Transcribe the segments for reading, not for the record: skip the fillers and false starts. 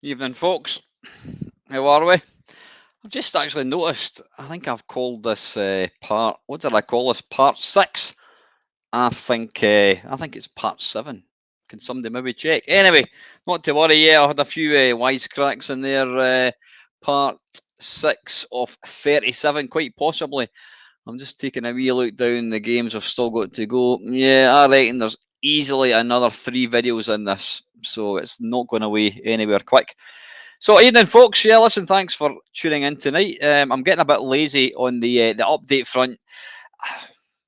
Evening, folks. How are we? I've just actually noticed, I think I've called this part, what did I call this? Part 6? I think it's part 7. Can somebody maybe check? Anyway, not to worry, yeah, I had a few wisecracks in there. Part 6 of 37, quite possibly. I'm just taking a wee look down the games I've still got to go. Yeah, I reckon there's easily another 3 videos in this, so it's not going away anywhere quick. So evening, folks. Yeah, listen, thanks for tuning in tonight. I'm getting a bit lazy on the update front.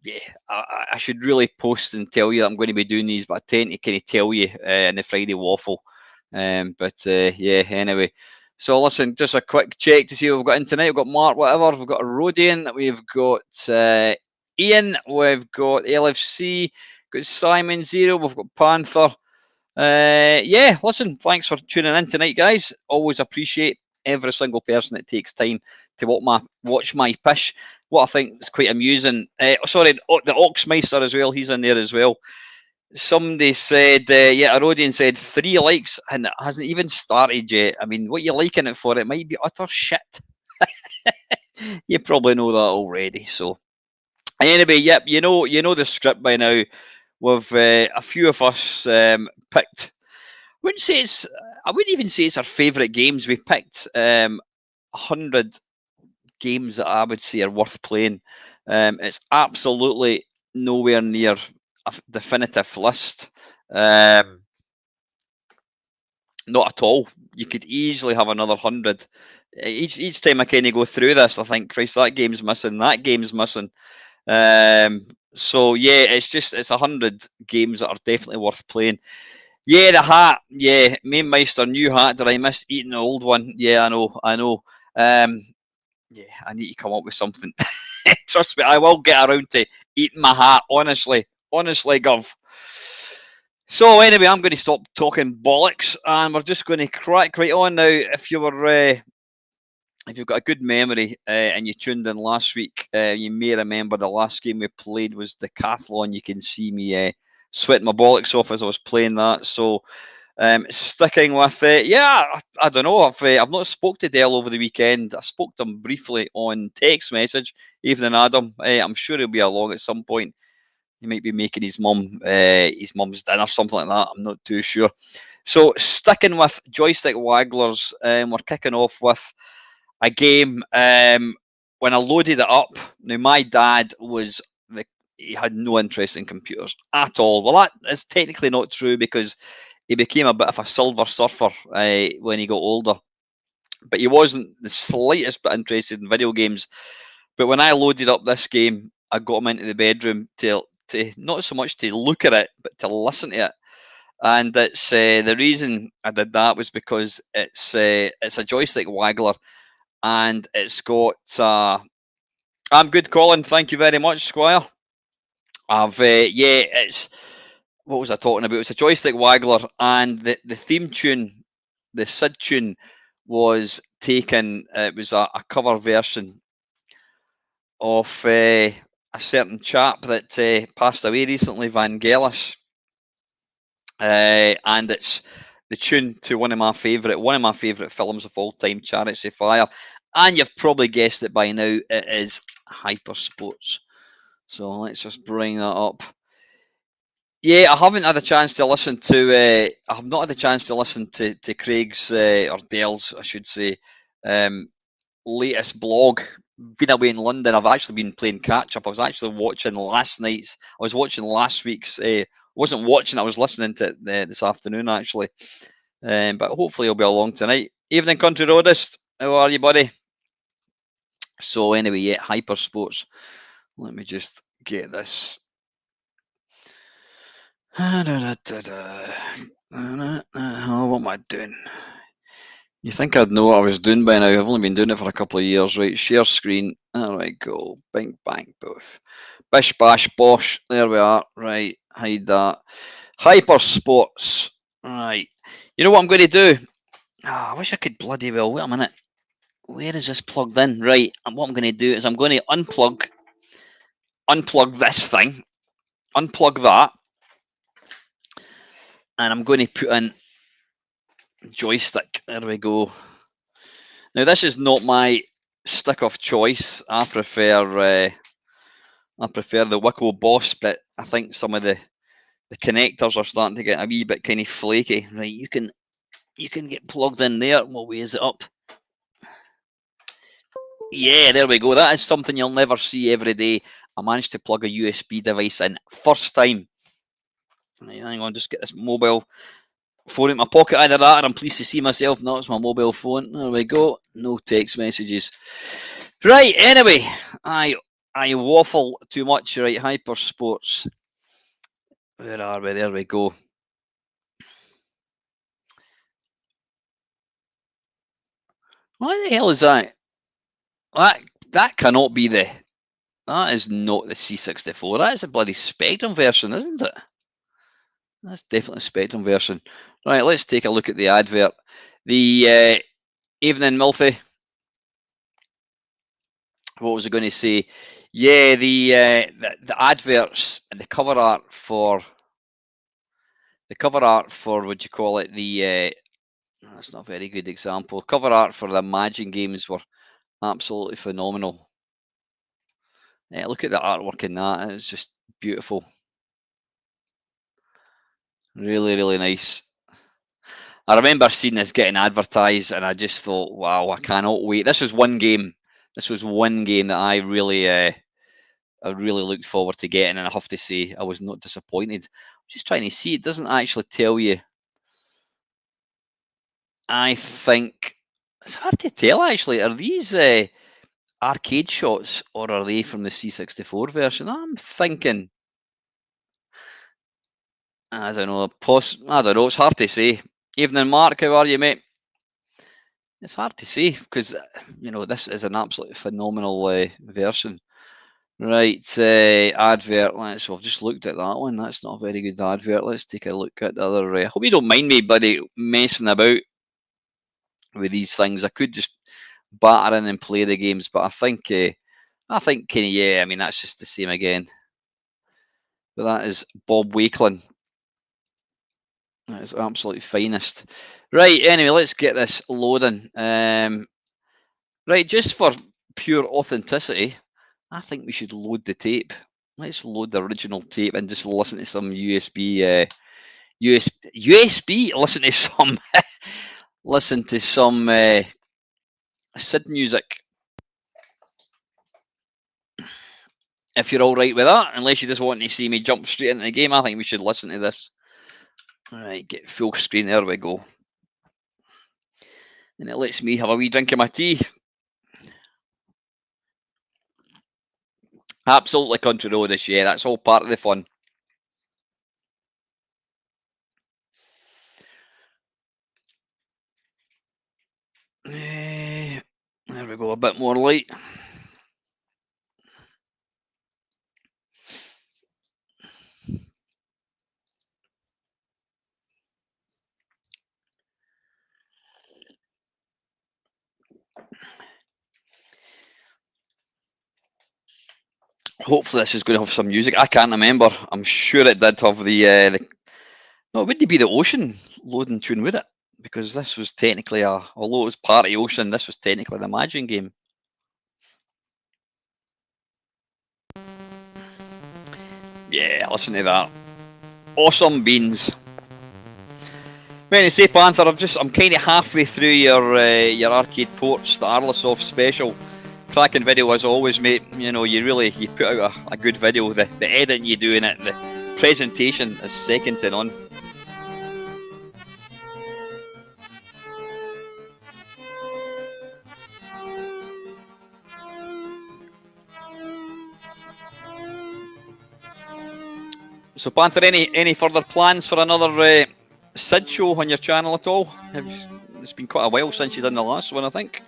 Yeah, I should really post and tell you that I'm going to be doing these, but I tend to kind of tell you in the Friday waffle. Yeah, anyway. So listen, just a quick check to see what we've got in tonight. We've got Mark, whatever. We've got Rodian. We've got Ian. We've got LFC. We've got Simon Zero. We've got Panther. Yeah, listen, thanks for tuning in tonight, guys. Always appreciate every single person that takes time to watch my pish. What I think is quite amusing. Sorry, the Oxmeister as well. He's in there as well. Somebody said, yeah, Rodian said 3 likes and it hasn't even started yet. I mean, what you're liking it for, it might be utter shit. You probably know that already. So anyway, yep, you know the script by now. With a few of us picked. I wouldn't even say it's our favourite games. We picked 100 games that I would say are worth playing. It's absolutely nowhere near a definitive list. Not at all. You could easily have another 100. Each time I kind of go through this, I think, Christ, that game's missing, that game's missing. So yeah, it's 100 games that are definitely worth playing. Yeah, the hat. Yeah, Mamemeister, new hat. Did I miss eating the old one? Yeah, I know. Yeah, I need to come up with something. Trust me, I will get around to eating my hat. Honestly, Gov. So anyway, I'm going to stop talking bollocks, and we're just going to crack right on now. If you've got a good memory and you tuned in last week, you may remember the last game we played was Decathlon. You can see me sweating my bollocks off as I was playing that. So sticking with it, I don't know. I've not spoke to Dell over the weekend. I spoke to him briefly on text message. Evening, Adam. I'm sure he'll be along at some point. He might be making his mum's dinner, something like that. I'm not too sure. So sticking with joystick wagglers, we're kicking off with a game. When I loaded it up, now my dad he had no interest in computers at all. Well, that is technically not true because he became a bit of a silver surfer when he got older. But he wasn't the slightest bit interested in video games. But when I loaded up this game, I got him into the bedroom to not so much to look at it, but to listen to it. And it's the reason I did that was because it's a joystick waggler, and it's got. I'm good, Colin. Thank you very much, Squire. It's. What was I talking about? It's a joystick waggler, and the theme tune, the SID tune, was taken. It was a cover version of a certain chap that passed away recently, Vangelis, and it's the tune to one of my favourite films of all time, Chariots of Fire, and you've probably guessed it by now. It is Hypersports. So let's just bring that up. Yeah, I haven't had a chance to listen to. I have not had a chance to listen to Craig's or Dale's, I should say, latest blog. Been away in London. I've actually been playing catch up. I was actually watching last week's. Wasn't watching. I was listening to it this afternoon actually. But hopefully he'll be along tonight. Evening, Country Roadist. How are you, buddy? So anyway, yeah, Hypersports. Let me just get this. Oh, what am I doing? You think I'd know what I was doing by now. I've only been doing it for a couple of years, right? Share screen. There we go. Bing, bang, boof. Bish, bash, bosh. There we are. Right. Hide that. Hypersports. Right. You know what I'm going to do? I wish I could bloody well. Wait a minute. Where is this plugged in? Right. And what I'm going to do is I'm going to unplug this thing. Unplug that. And I'm going to put in joystick. There we go. Now this is not my stick of choice. I prefer the Wickle Boss, but I think some of the connectors are starting to get a wee bit kind of flaky. Right, you can get plugged in there. What way is it up? Yeah, there we go. That is something you'll never see every day. I managed to plug a USB device in first time. Right, hang on, just get this mobile phone in my pocket. Either that or I'm pleased to see myself. No, it's my mobile phone. There we go. No text messages. Right, anyway, I waffle too much. Right, Hypersports. Where are we? There we go. What the hell is that? That cannot be that is not the C64. That is a bloody Spectrum version, isn't it? That's definitely a Spectrum version. Right, let's take a look at the advert. The evening, Milthy. What was I going to say? Yeah, the adverts and the cover art for what you call it? That's not a very good example. Cover art for the Imagine games were absolutely phenomenal. Yeah, look at the artwork in that. It's just beautiful. Really, really nice. I remember seeing this getting advertised, and I just thought, wow, I cannot wait. This was one game that I really looked forward to getting, and I have to say I was not disappointed. I'm just trying to see. It doesn't actually tell you. I think it's hard to tell actually. Are these arcade shots or are they from the C64 version? I'm thinking. I don't know. I don't know. It's hard to say. Evening, Mark. How are you, mate? It's hard to say because, you know, this is an absolutely phenomenal version. Right, advert. I've just looked at that one. That's not a very good advert. Let's take a look at the other. I hope you don't mind me, buddy, messing about with these things. I could just batter in and play the games, but I think yeah. I mean, that's just the same again. But that is Bob Wakelin. That is absolutely finest. Right. Anyway, let's get this loading. Right, just for pure authenticity, I think we should load the tape. Let's load the original tape and just listen to some USB. Listen to some. Listen to some SID music. If you're all right with that, unless you just want to see me jump straight into the game, I think we should listen to this. All right, get full screen. There we go. And it lets me have a wee drink of my tea. Absolutely country roadish, yeah. That's all part of the fun. There we go. A bit more light. Hopefully this is going to have some music. I can't remember. I'm sure it did have the no, it wouldn't be the Ocean loading tune, would it? Because this was technically although it was part of Ocean, this was technically an Imagine game. Yeah, listen to that. Awesome beans. When you say Panther, I'm kind of halfway through your arcade ports, the Arlisoft special. Cracking video as always, mate. You know, you put out a good video. The editing you do in it, the presentation is second to none. So Panther, any further plans for another SID show on your channel at all? It's been quite a while since you done the last one, I think.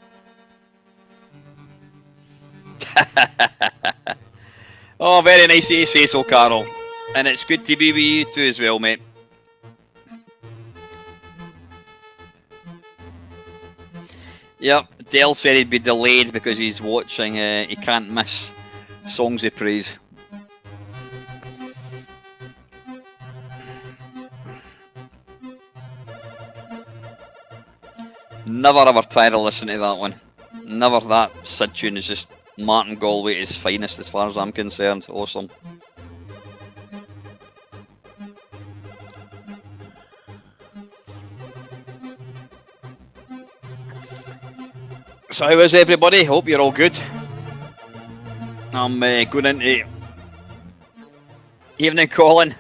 Oh, very nice of you to say so, Carol. And it's good to be with you too as well, mate. Yep, Dale said he'd be delayed because he's watching, he can't miss Songs of Praise. Never ever try to listen to that one. Never. That SID tune is just Martin Galway at his finest as far as I'm concerned. Awesome. So how is everybody? Hope you're all good. I'm going into evening, Colin.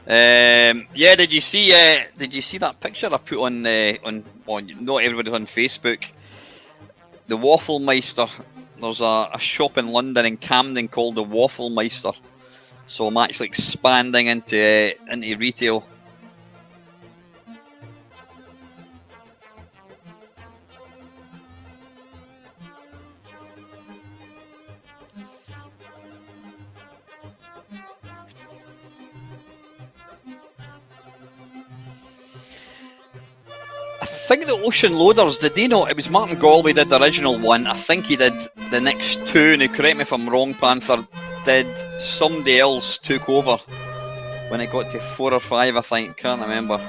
Yeah, did you see that picture I put on not everybody on Facebook? The Wafflemeister. There's a shop in London in Camden called the Wafflemeister. So I'm actually expanding into retail. I think the Ocean Loaders, did they know? It was Martin Galway did the original one. I think he did the next two. Now, correct me if I'm wrong, Panther. Did somebody else took over when it got to 4 or 5, I think. Can't remember.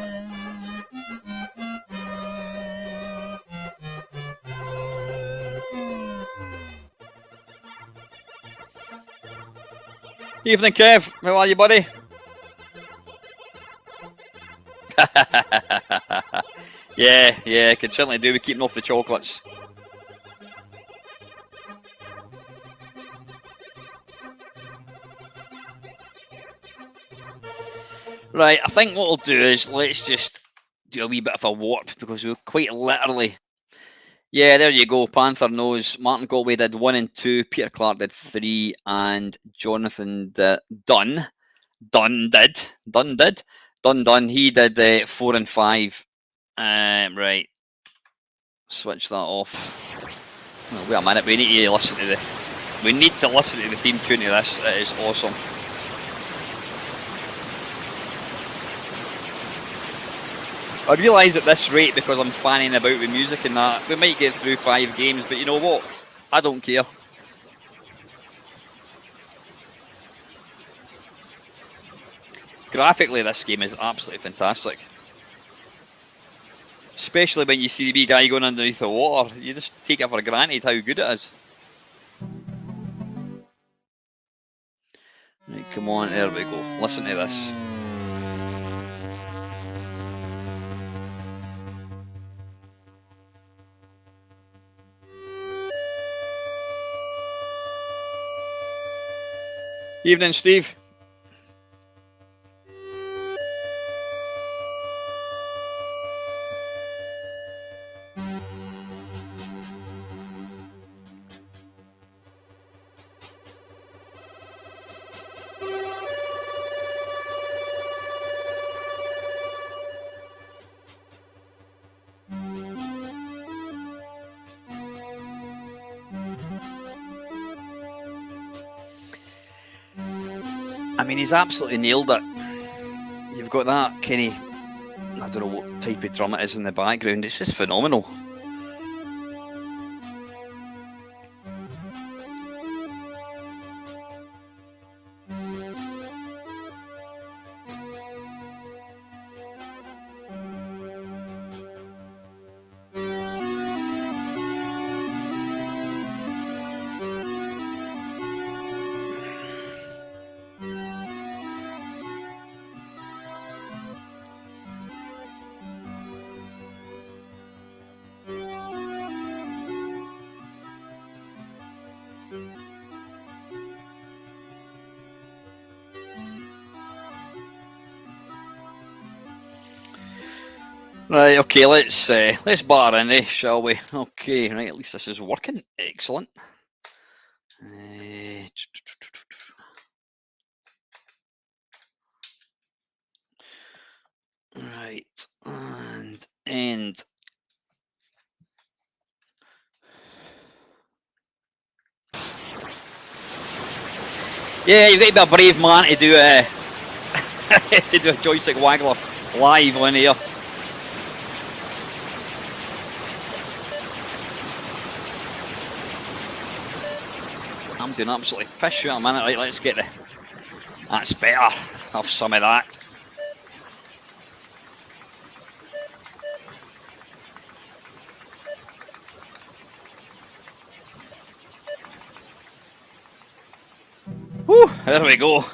Evening, Kev. How are you, buddy? Yeah, could certainly do with keeping off the chocolates. Right, I think what we'll do is let's just do a wee bit of a warp because we're quite literally. Yeah, there you go. Panther knows. Martin Galway did 1 and 2. Peter Clark did 3, and Jonathan Dunn did. He did 4 and 5. Right. switch that off. Oh, wait a minute, we need to listen to the theme tune to this. It is awesome. I realise at this rate, because I'm fanning about with music and that, we might get through 5 games, but you know what? I don't care. Graphically, this game is absolutely fantastic. Especially when you see the wee guy going underneath the water. You just take it for granted how good it is. Right, come on, there we go. Listen to this. Evening, Steve. I mean, he's absolutely nailed it. You've got that kind of, I don't know what type of drum it is in the background. It's just phenomenal. Right, okay, let's batter in, shall we? Okay, right, at least this is working. Excellent. Right, and end. Yeah, you've got to be a brave man to do to do a joystick waggler live on here. I'm doing absolutely piss shit a minute. Right, let's get the. That's better. Have some of that. Whew, there we go.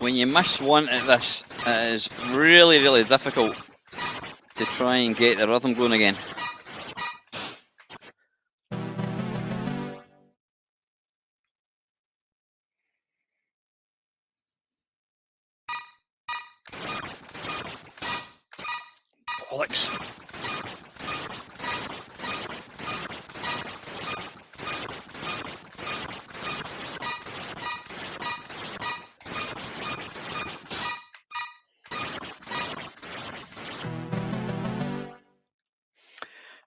When you miss one at this, it is really, really difficult to try and get the rhythm going again. Bollocks.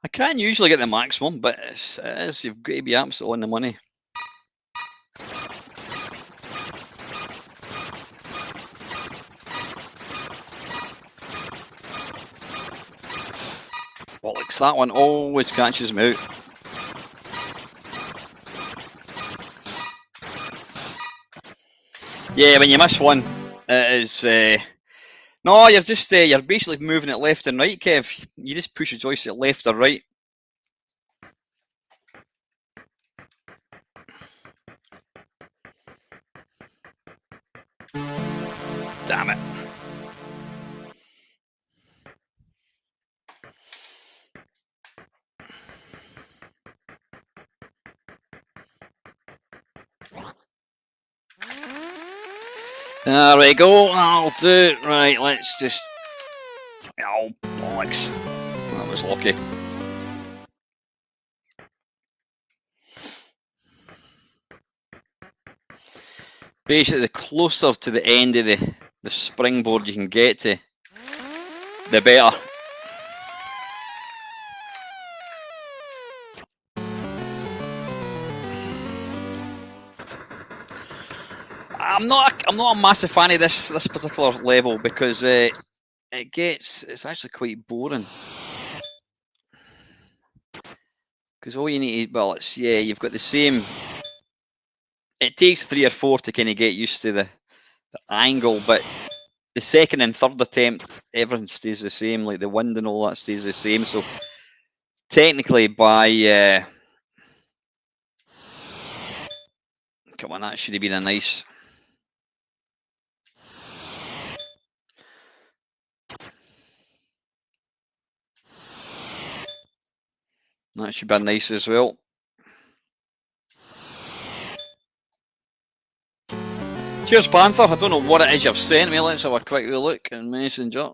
I can usually get the maximum, but it is, you've got to be absolutely on the money. Bollocks, that one always catches me out. Yeah, when you miss one, it is. No, you're just you're basically moving it left and right, Kev. You just push the joystick left or right. Damn it. There we go, I'll do it. Right, let's just... Oh, bollocks. That was lucky. Basically, the closer to the end of the springboard you can get to, the better. I'm not a massive fan of this particular level because it's actually quite boring. Because all you need to, well, it's, yeah, you've got the same. It takes 3 or 4 to kind of get used to the angle, but the second and third attempt, everything stays the same. Like the wind and all that stays the same. So technically, by come on, that should have been a nice. That should be nice as well. Cheers, Panther. I don't know what it is you've sent me. Let's have a quick look in Messenger.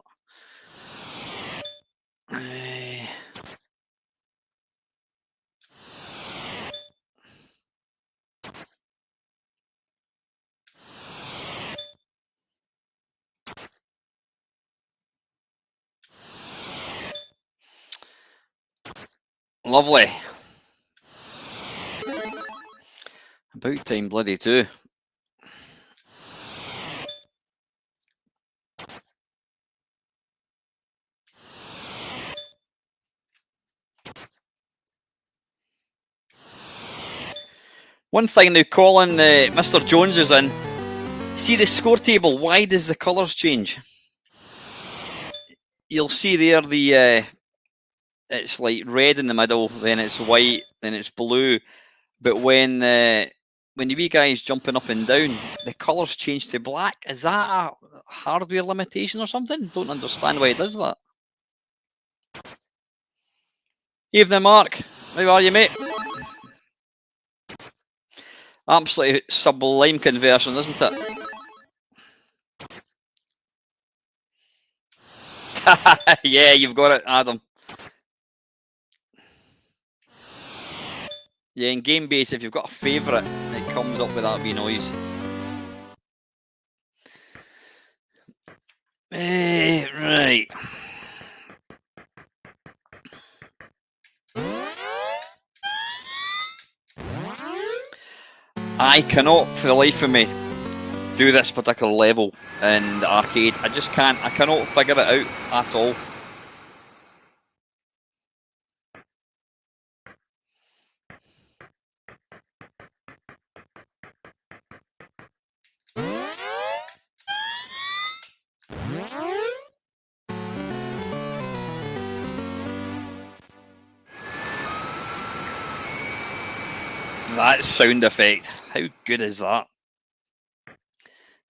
Lovely. About time bloody too. One thing now, Colin, Mr. Jones is in. See the score table, why does the colours change? You'll see there it's like red in the middle, then it's white, then it's blue. But when you wee guys jumping up and down, the colours change to black. Is that a hardware limitation or something? Don't understand why it does that. Evening, Mark. How are you, mate? Absolutely sublime conversion, isn't it? Yeah, you've got it, Adam. Yeah, in game base, if you've got a favourite, it comes up with that wee noise. Right. I cannot, for the life of me, do this particular level in the arcade. I just can't. I cannot figure it out at all. That sound effect, how good is that?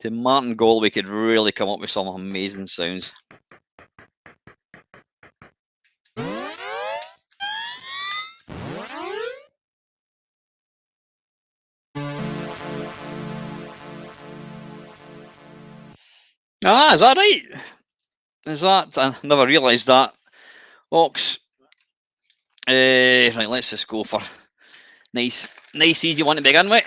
To Martin Galway could really come up with some amazing sounds. Ah, is that right? Is that? I never realised that. Ox. Right, let's just go for nice, easy one to begin with.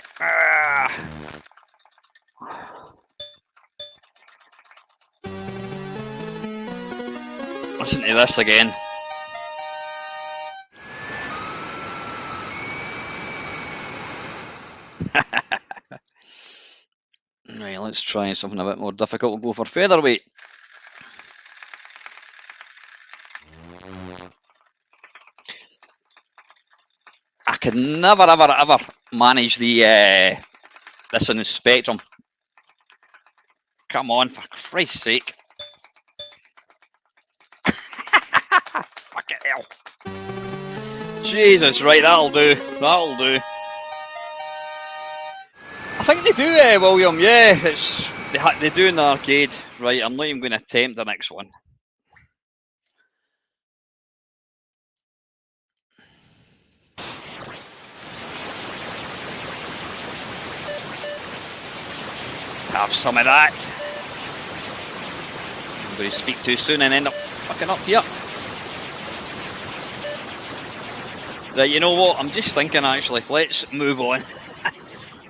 Listen to this again. Right, let's try something a bit more difficult. We'll go for featherweight. I could never, ever manage the this on the Spectrum. Come on, for Christ's sake. Fucking hell. Jesus, right, that'll do. That'll do. I think they do, William. Yeah, they do in the arcade. Right, I'm not even going to attempt the next one. Have some of that. I'm going to speak too soon and end up fucking up here. Right, you know what? I'm just thinking actually, let's move on.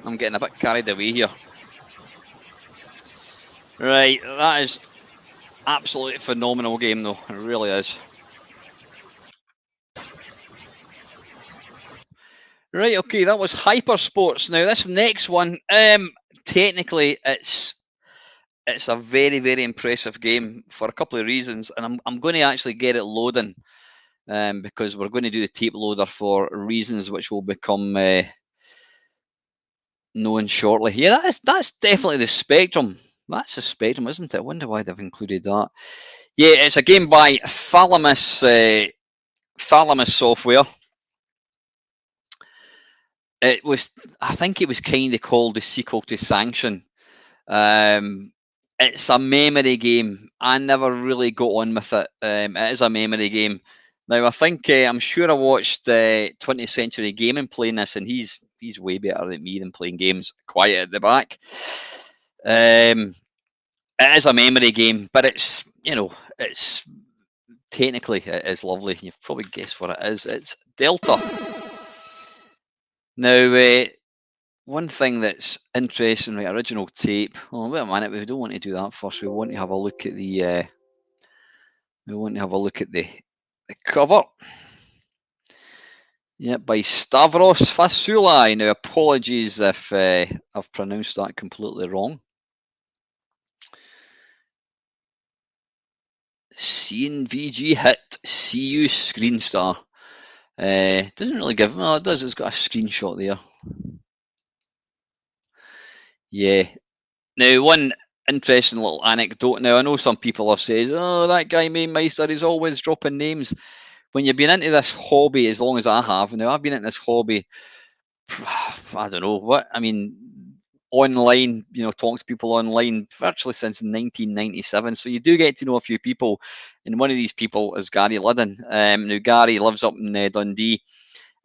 I'm getting a bit carried away here. Right, that is absolutely phenomenal game though. It really is. Right, okay, that was Hyper Sports. Now this next one, technically it's a very, very impressive game for a couple of reasons, and I'm going to actually get it loading, because we're going to do the tape loader for reasons which will become known shortly. Yeah, that's definitely the Spectrum. That's the Spectrum, isn't it? I wonder why they've included that. Yeah, it's a game by Thalamus Software. It was, I think it was kind of called the sequel to Sanction. It's a memory game. I never really got on with it. It is a memory game. Now I think I'm sure I watched 20th Century Gaming playing this, and he's way better than me than playing games. Quiet at the back. It is a memory game, but it's it's technically it is lovely. You've probably guessed what it is. It's Delta. Now, one thing that's interesting, right? Original tape. Oh, wait a minute. We don't want to do that first. We want to have a look at the. We want to have a look at the cover. Yeah, by Stavros Fasoulai. Now, apologies if I've pronounced that completely wrong. CNVG hit. CU Screen Star. Doesn't really give. Well, it does. It's got a screenshot there. Yeah. Now, one interesting little anecdote. Now, I know some people have said, "Oh, that guy Mamemeister is always dropping names." When you've been into this hobby as long as I have, now I've been in this hobby, I don't know what, I mean, online, talking to people online virtually since 1997. So you do get to know a few people, and one of these people is Gary Liddon. Now Gary lives up in Dundee,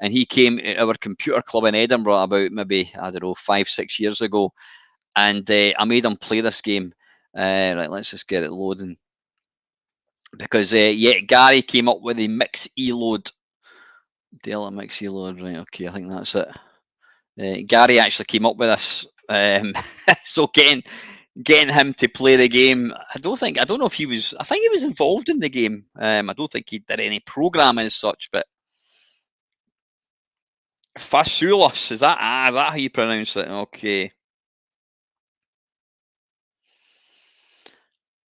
and he came to our computer club in Edinburgh about maybe, I don't know, 5-6 years ago, and I made him play this game. Right, let's just get it loading. Because yeah, Gary came up with the Mix Eload. Delta Mix Eload, right? Okay, I think that's it. Gary actually came up with this, so getting him to play the game. I don't know if he was. I think he was involved in the game. I don't think he did any programming as such, but Fasoulos, is that how you pronounce it? Okay.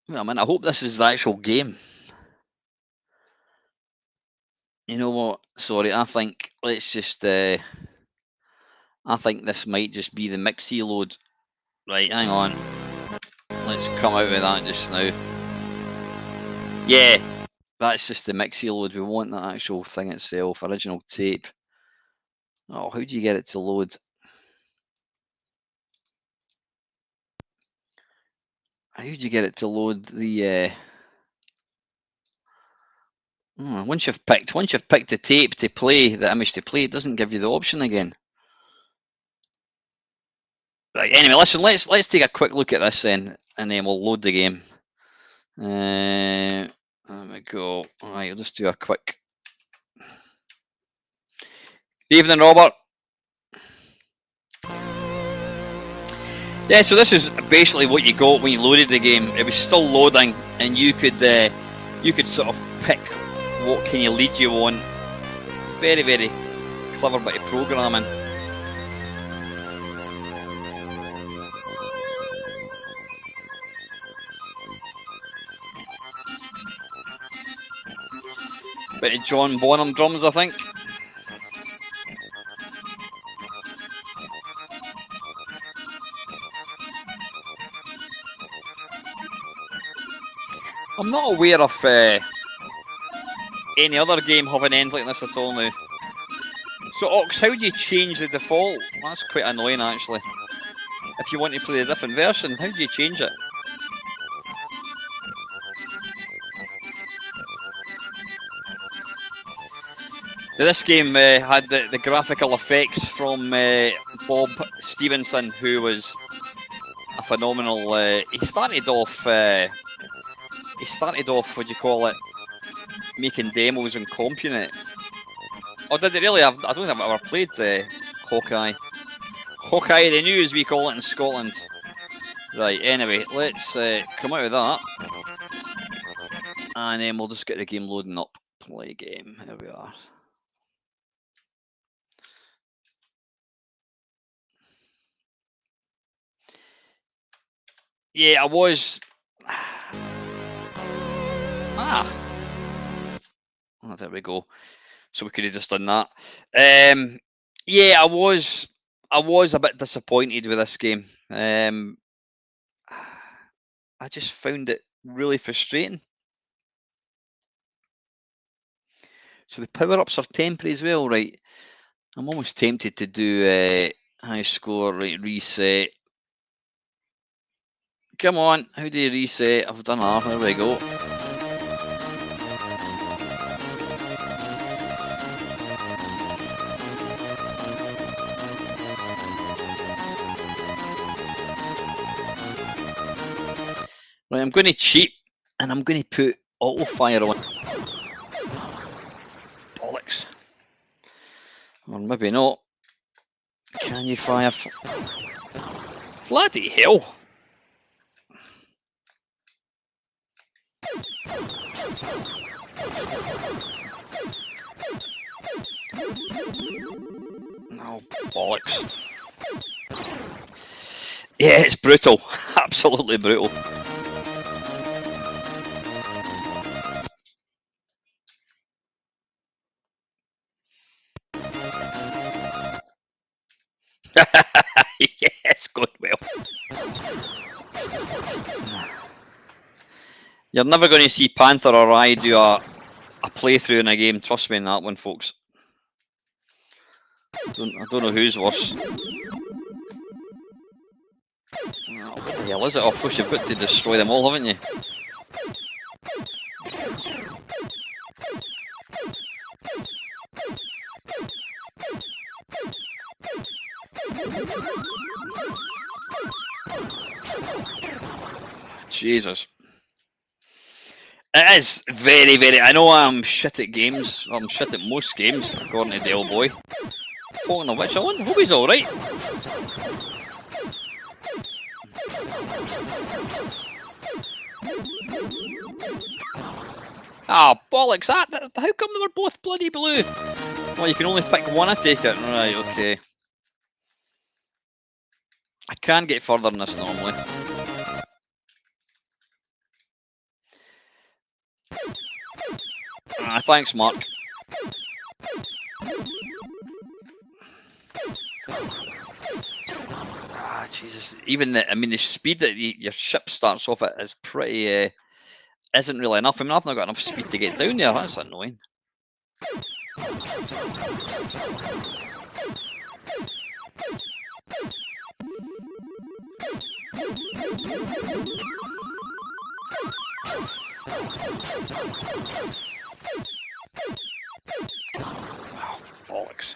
Well, I mean, I hope this is the actual game. You know what? Sorry, I think let's just. I think this might just be the Mixie load. Right, hang on. Let's come out with that just now. Yeah, that's just the Mixie load. We want the actual thing itself, original tape. Oh, how do you get it to load? How do you get it to load the? Once you've picked the tape to play, the image to play, it doesn't give you the option again. Right. Anyway, listen. Let's take a quick look at this then, and then we'll load the game. There we go. All right, we'll just do a quick. Evening, Robert. Yeah, so this is basically what you got when you loaded the game. It was still loading, and you could sort of pick what kind of lead you want. Very, very clever bit of programming. Bit of John Bonham drums, I think. I'm not aware of any other game having an end like this at all now. So Ox, how do you change the default? That's quite annoying actually. If you want to play a different version, how do you change it? Now, this game had the graphical effects from Bob Stevenson, who was a phenomenal. He started off. What do you call it? Making demos on CompuNet. Oh, did it really? I don't think I've ever played Hawkeye. Hawkeye the New, as we call it in Scotland. Right, anyway, let's come out of that. And then we'll just get the game loading up. Play game. There we are. Yeah, I was. Oh, there we go. So we could have just done that. Yeah, I was a bit disappointed with this game. I just found it really frustrating. So the power-ups are temporary as well, right? I'm almost tempted to do high score, right, reset. Come on, how do you reset? I've done that, there we go. Right, I'm going to cheat and I'm going to put auto fire on. Bollocks. Or maybe not. Can you fire? Bloody hell. Oh, bollocks. Yeah, it's brutal. Absolutely brutal. Yes, going well. You're never going to see Panther or I do a playthrough in a game. Trust me on that one, folks. I don't know who's worse. Oh, what the hell is it? Of course, you've got to destroy them all, haven't you? Jesus. It is very, very... I know I'm shit at games. I'm shit at most games, according to Del Boy. Talking of which, I hope he's alright. Ah, bollocks, that! How come they were both bloody blue? Well, you can only pick one, I take it. Right, okay. I can get further than this normally. Ah, thanks, Mark. Ah, Jesus. Even the speed that your ship starts off at is pretty... isn't really enough. I mean, I've not got enough speed to get down there. That's annoying. Oh, bollocks.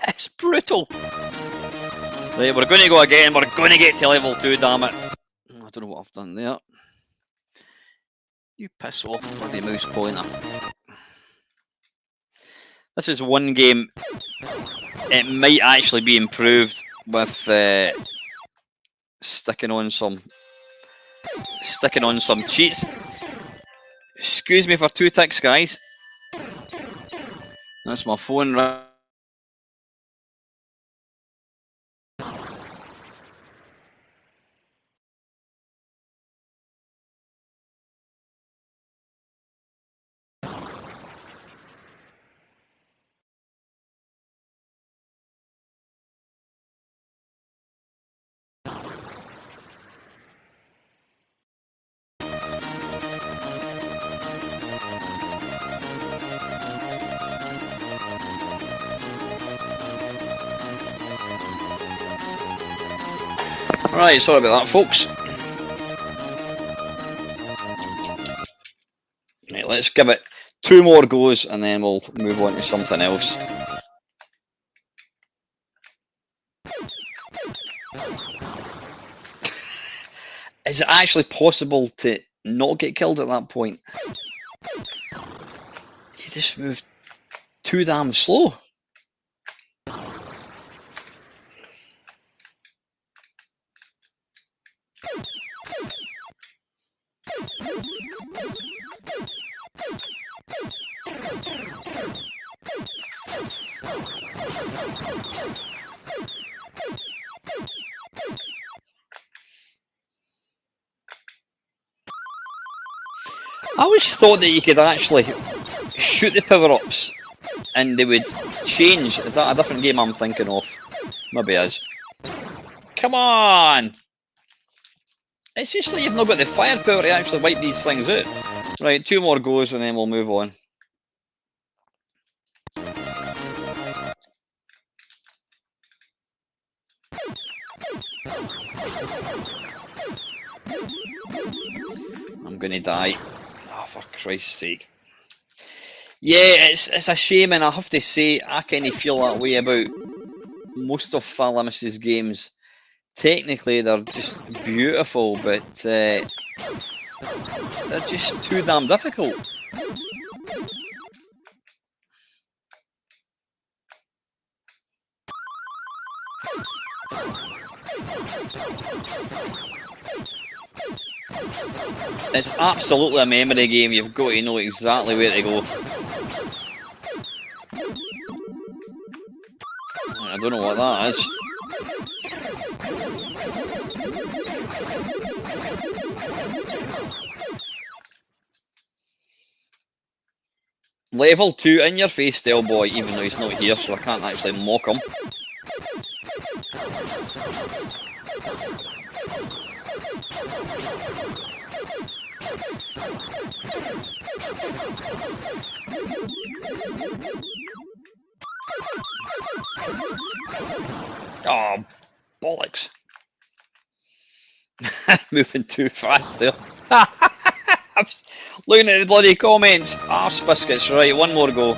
It's brutal. Right, we're going to go again. We're going to get to level 2, damn it. I don't know what I've done there. You piss off, bloody mouse pointer. This is one game. It might actually be improved with sticking on some cheats. Excuse me for 2 ticks, guys. That's my phone, right? Right, sorry about that, folks. Right, let's give it 2 more goes and then we'll move on to something else. Is it actually possible to not get killed at that point? You just moved too damn slow. I always thought that you could actually shoot the power-ups and they would change. Is that a different game I'm thinking of? Maybe it is. Come on! It's just like you've not got the firepower to actually wipe these things out. Right, 2 more goes and then we'll move on. I'm gonna die. Oh, for Christ's sake. Yeah, it's a shame, and I have to say, I kind of feel that way about most of Thalamus's games. Technically, they're just beautiful, but they're just too damn difficult. It's absolutely a memory game. You've got to know exactly where to go. I don't know what that is. Level 2 in your face, Boy, even though he's not here, so I can't actually mock him. Oh, bollocks. Moving too fast there. Looking at the bloody comments. Arse biscuits, right, 1 more go.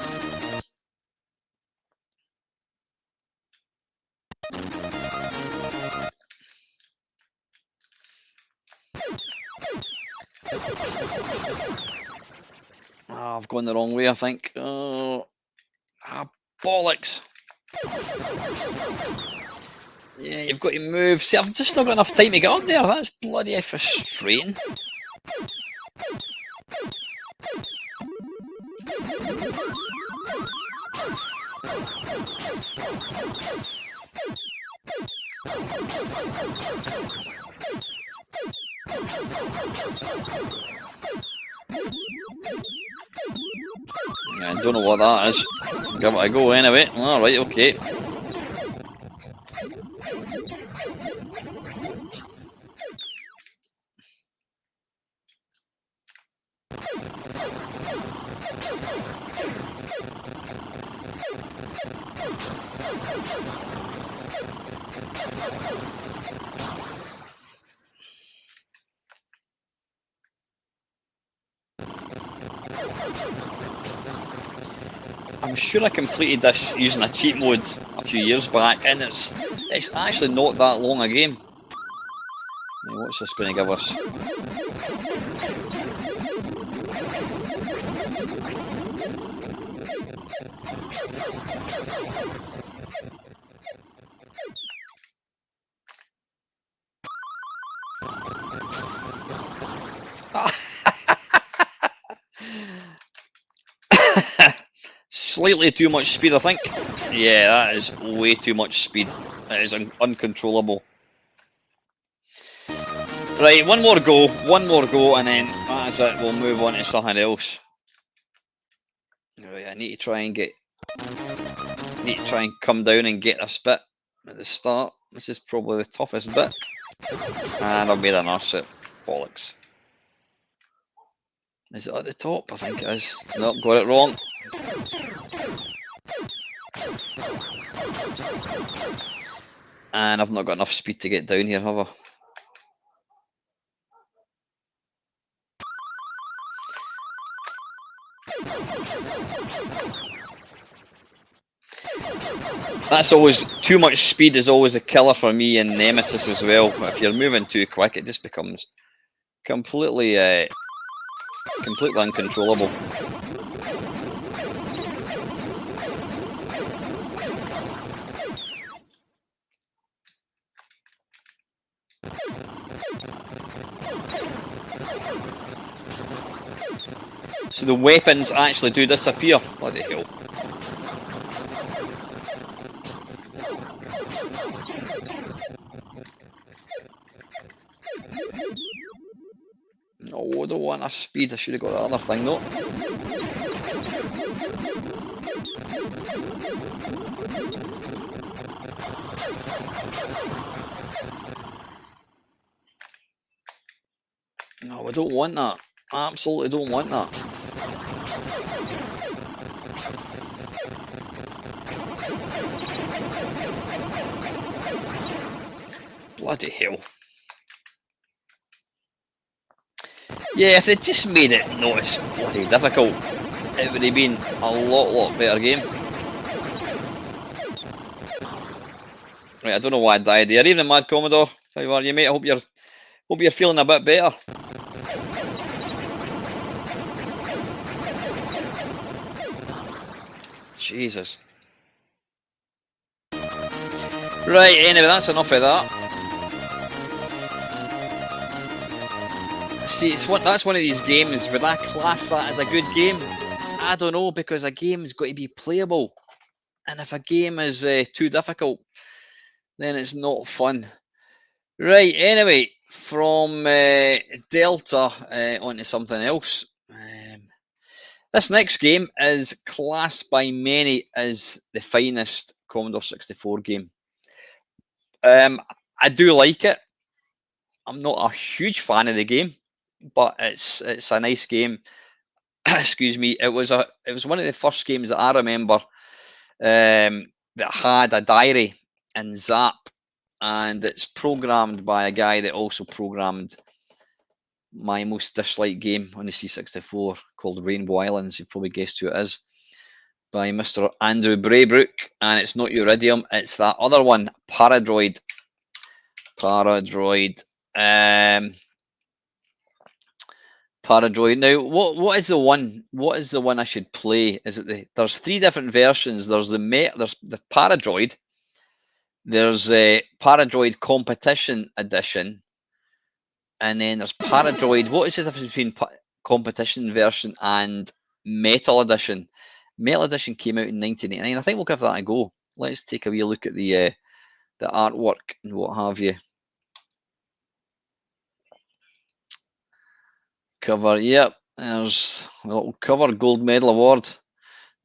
Oh, I've gone the wrong way, I think. Oh, bollocks. Yeah, you've got to move. See, I've just not got enough time to get up there. That's bloody frustrating. I don't know what that is. Give it a go anyway. Alright, okay. I'm sure I completed this using a cheat mode a few years back, and it's actually not that long a game. Now, what's this going to give us? Slightly too much speed, I think. Yeah, that is way too much speed. That is uncontrollable. Right, 1 more go, and then that's it. We'll move on to something else. Right, I need to try and come down and get this bit at the start. This is probably the toughest bit, and I've made an arse it. Bollocks. Is it at the top? I think it is. Nope, got it wrong. And I've not got enough speed to get down here, have I? That's always, too much speed is always a killer for me in Nemesis as well. If you're moving too quick, it just becomes completely uncontrollable. So the weapons actually do disappear. What the hell? No, I don't want a speed. I should have got the other thing though. No, I don't want that. I absolutely don't want that. Bloody hell. Yeah, if they just made it not as bloody difficult, it would have been a lot better game. Right, I don't know why I died there. Evening, Mad Commodore. How are you, mate? I hope you're feeling a bit better. Jesus. Right, anyway, that's enough of that. See, that's one of these games, would I class that as a good game? I don't know, because a game's got to be playable. And if a game is too difficult, then it's not fun. Right, anyway, from Delta onto something else. This next game is classed by many as the finest Commodore 64 game. I do like it. I'm not a huge fan of the game, but it's a nice game. Excuse me. It was one of the first games that I remember that had a diary in Zap, and it's programmed by a guy that also programmed my most disliked game on the C64 called Rainbow Islands. You probably guessed who it is, by Mr. Andrew Braybrook, and it's not Uridium, it's that other one, Paradroid. Paradroid. Paradroid. Now, what is the one? What is the one I should play? Is it there's three different versions. There's the Paradroid. There's a Paradroid Competition Edition, and then there's Paradroid. What is the difference between Competition version and Metal Edition? Metal Edition came out in 1989. I think we'll give that a go. Let's take a wee look at the artwork and what have you. Cover, yep. There's a little cover, gold medal award.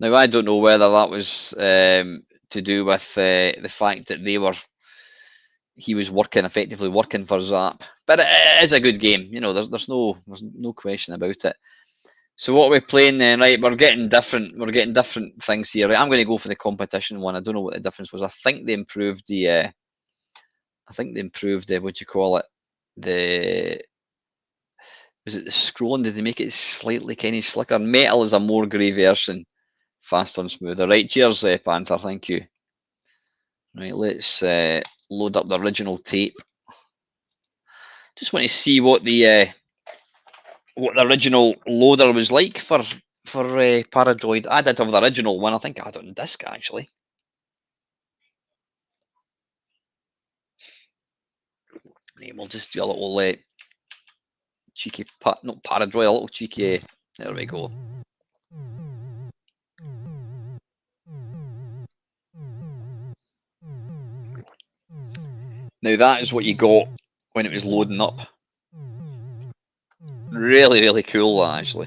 Now I don't know whether that was to do with the fact that he was effectively working for Zap, but it is a good game. You know, there's no question about it. So what are we playing then? Right, we're getting different things here. Right, I'm going to go for the competition one. I don't know what the difference was. I think they improved the what do you call it? Was it the scrolling? Did they make it slightly kind of slicker? Metal is a more grey version, faster and smoother. Right, cheers, Panther. Thank you. Right, let's load up the original tape. Just want to see what the original loader was like for Paradroid. I did have the original one. I think I had it on disc actually. Right, we'll just do a little cheeky not Paradroid, a little cheeky. There we go. Now that is what you got when it was loading up. Really, really cool, actually.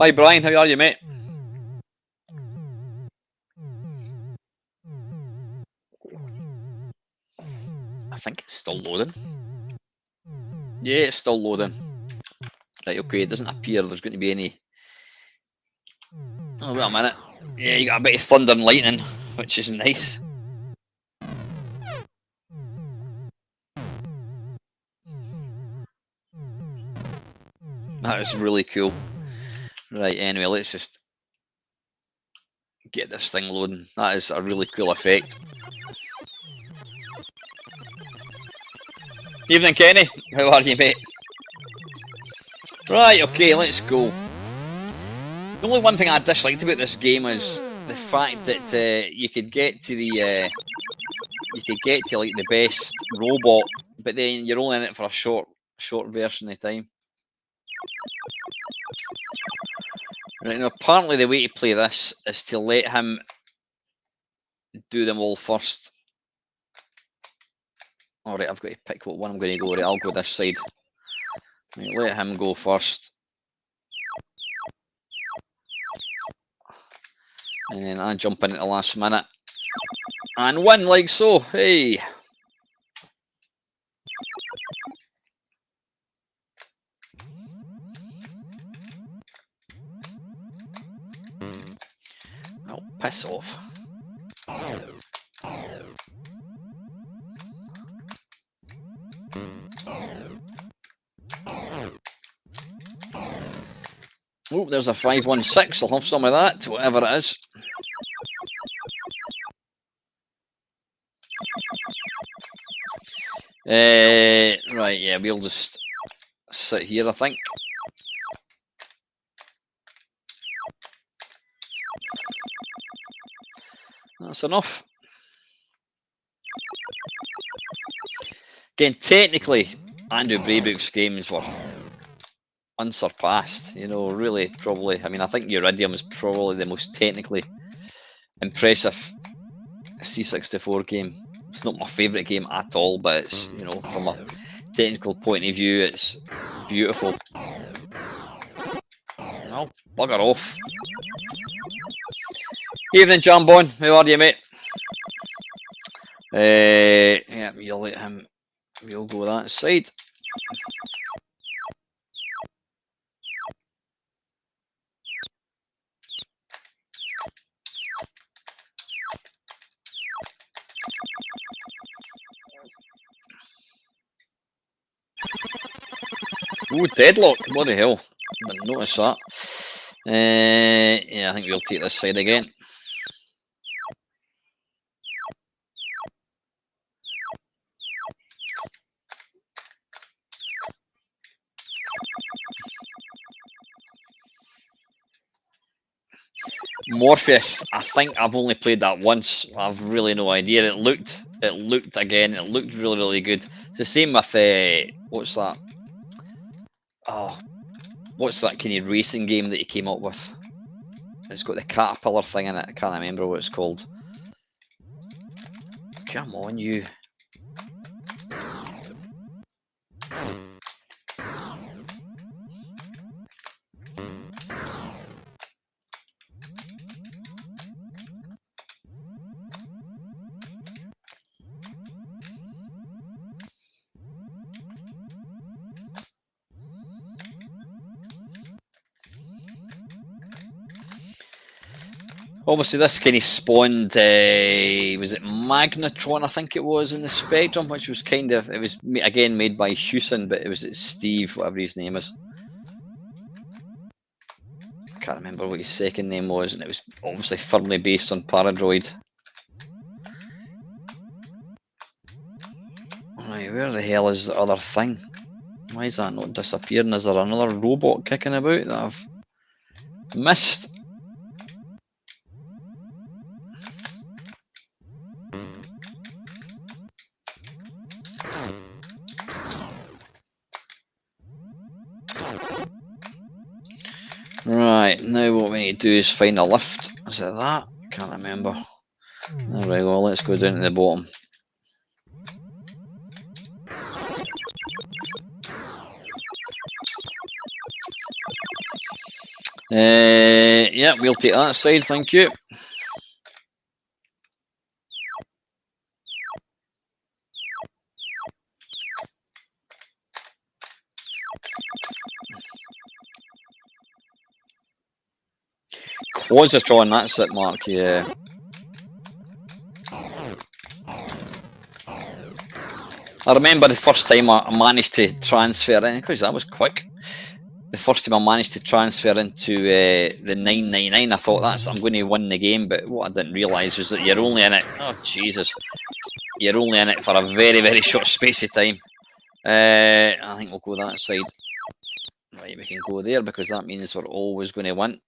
Hi, Brian. How are you, mate? I think it's still loading. Yeah, it's still loading. Right, okay, it doesn't appear there's going to be any... Oh, wait a minute. Yeah, you got a bit of thunder and lightning, which is nice. That is really cool. Right, anyway, let's just get this thing loading. That is a really cool effect. Evening, Kenny. How are you, mate? Right, okay, let's go. The only one thing I disliked about this game is the fact that you could get to the you could get to like the best robot, but then you're only in it for a short version of time. Right, now apparently the way to play this is to let him do them all first. Alright, I've got to pick what one I'm going to go. Right, I'll go this side. Right, let him go first. And then I jump in at the last minute. And win like so. Hey! Oh, piss off. Oh, there's a 516. I'll have some of that, whatever it is. Right, yeah, we'll just sit here, I think. That's enough. Again, technically, Andrew Braybook's games were unsurpassed. You know, really, probably. I mean, I think Iridium is probably the most technically impressive C64 game. It's not my favourite game at all, but it's, you know, from a technical point of view, it's beautiful. Oh, bugger off. Evening, Jambon. How are you, mate? Yeah, you'll let him. We'll go that side. Ooh, deadlock. What the hell? Didn't notice that. Yeah, I think we'll take this side again. Morpheus, I think I've only played that once. I've really no idea. It looked really good. It's the same with what's that? Oh, what's that kind of racing game that he came up with? It's got the caterpillar thing in it. I can't remember what it's called. Come on, you. Obviously, this kind of spawned, was it Magnetron, I think it was, in the Spectrum, which was kind of, it was, again, made by Hewson, but it was Steve, whatever his name is. I can't remember what his second name was, and it was obviously firmly based on Paradroid. Right, where the hell is the other thing? Why is that not disappearing? Is there another robot kicking about that I've missed? Right, now what we need to do is find a lift. Is it that? Can't remember. There we go, let's go down to the bottom. Yeah, we'll take that side, thank you. Quasitron, that's it, Mark, yeah. I remember the first time I managed to transfer in, because that was quick. The first time I managed to transfer into the 999, I thought I'm going to win the game, but what I didn't realise was that you're only in it, oh Jesus, you're only in it for a very, very short space of time. I think we'll go that side. Right, we can go there because that means we're always going to win.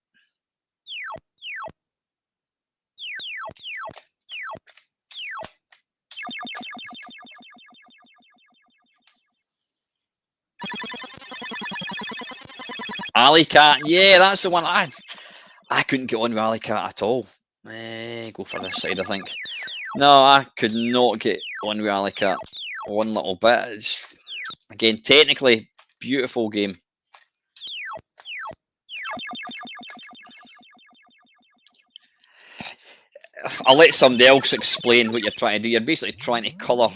Alley Cat, yeah, that's the one. I couldn't get on with Alley Cat at all. Go for this side, I think. No, I could not get on with Alley Cat one little bit. It's, again, technically, beautiful game. I'll let somebody else explain what you're trying to do. You're basically trying to colour,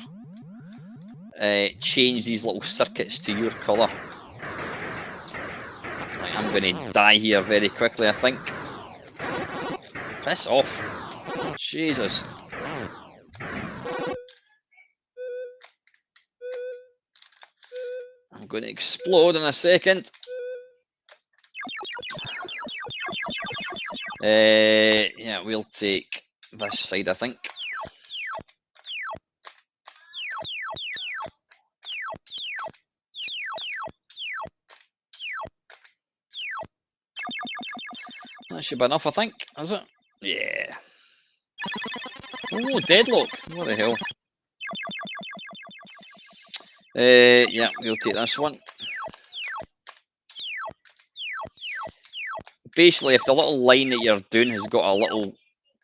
change these little circuits to your colour. Like, I'm going to die here very quickly, I think. Piss off. Jesus. I'm going to explode in a second. Yeah, we'll take this side, I think. That should be enough, I think, is it? Yeah. Oh, deadlock. What the hell? Yeah, we'll take this one. Basically, if the little line that you're doing has got a little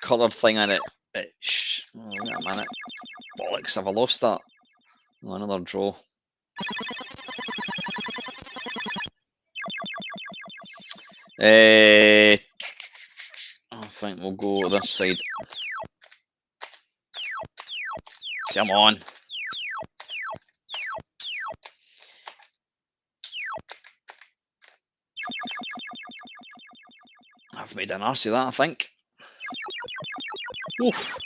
coloured thing in it, oh, wait a minute. Bollocks, have I lost that? Oh, another draw. I think we'll go this side. Come on. I've made an arse of that, I think. Oof.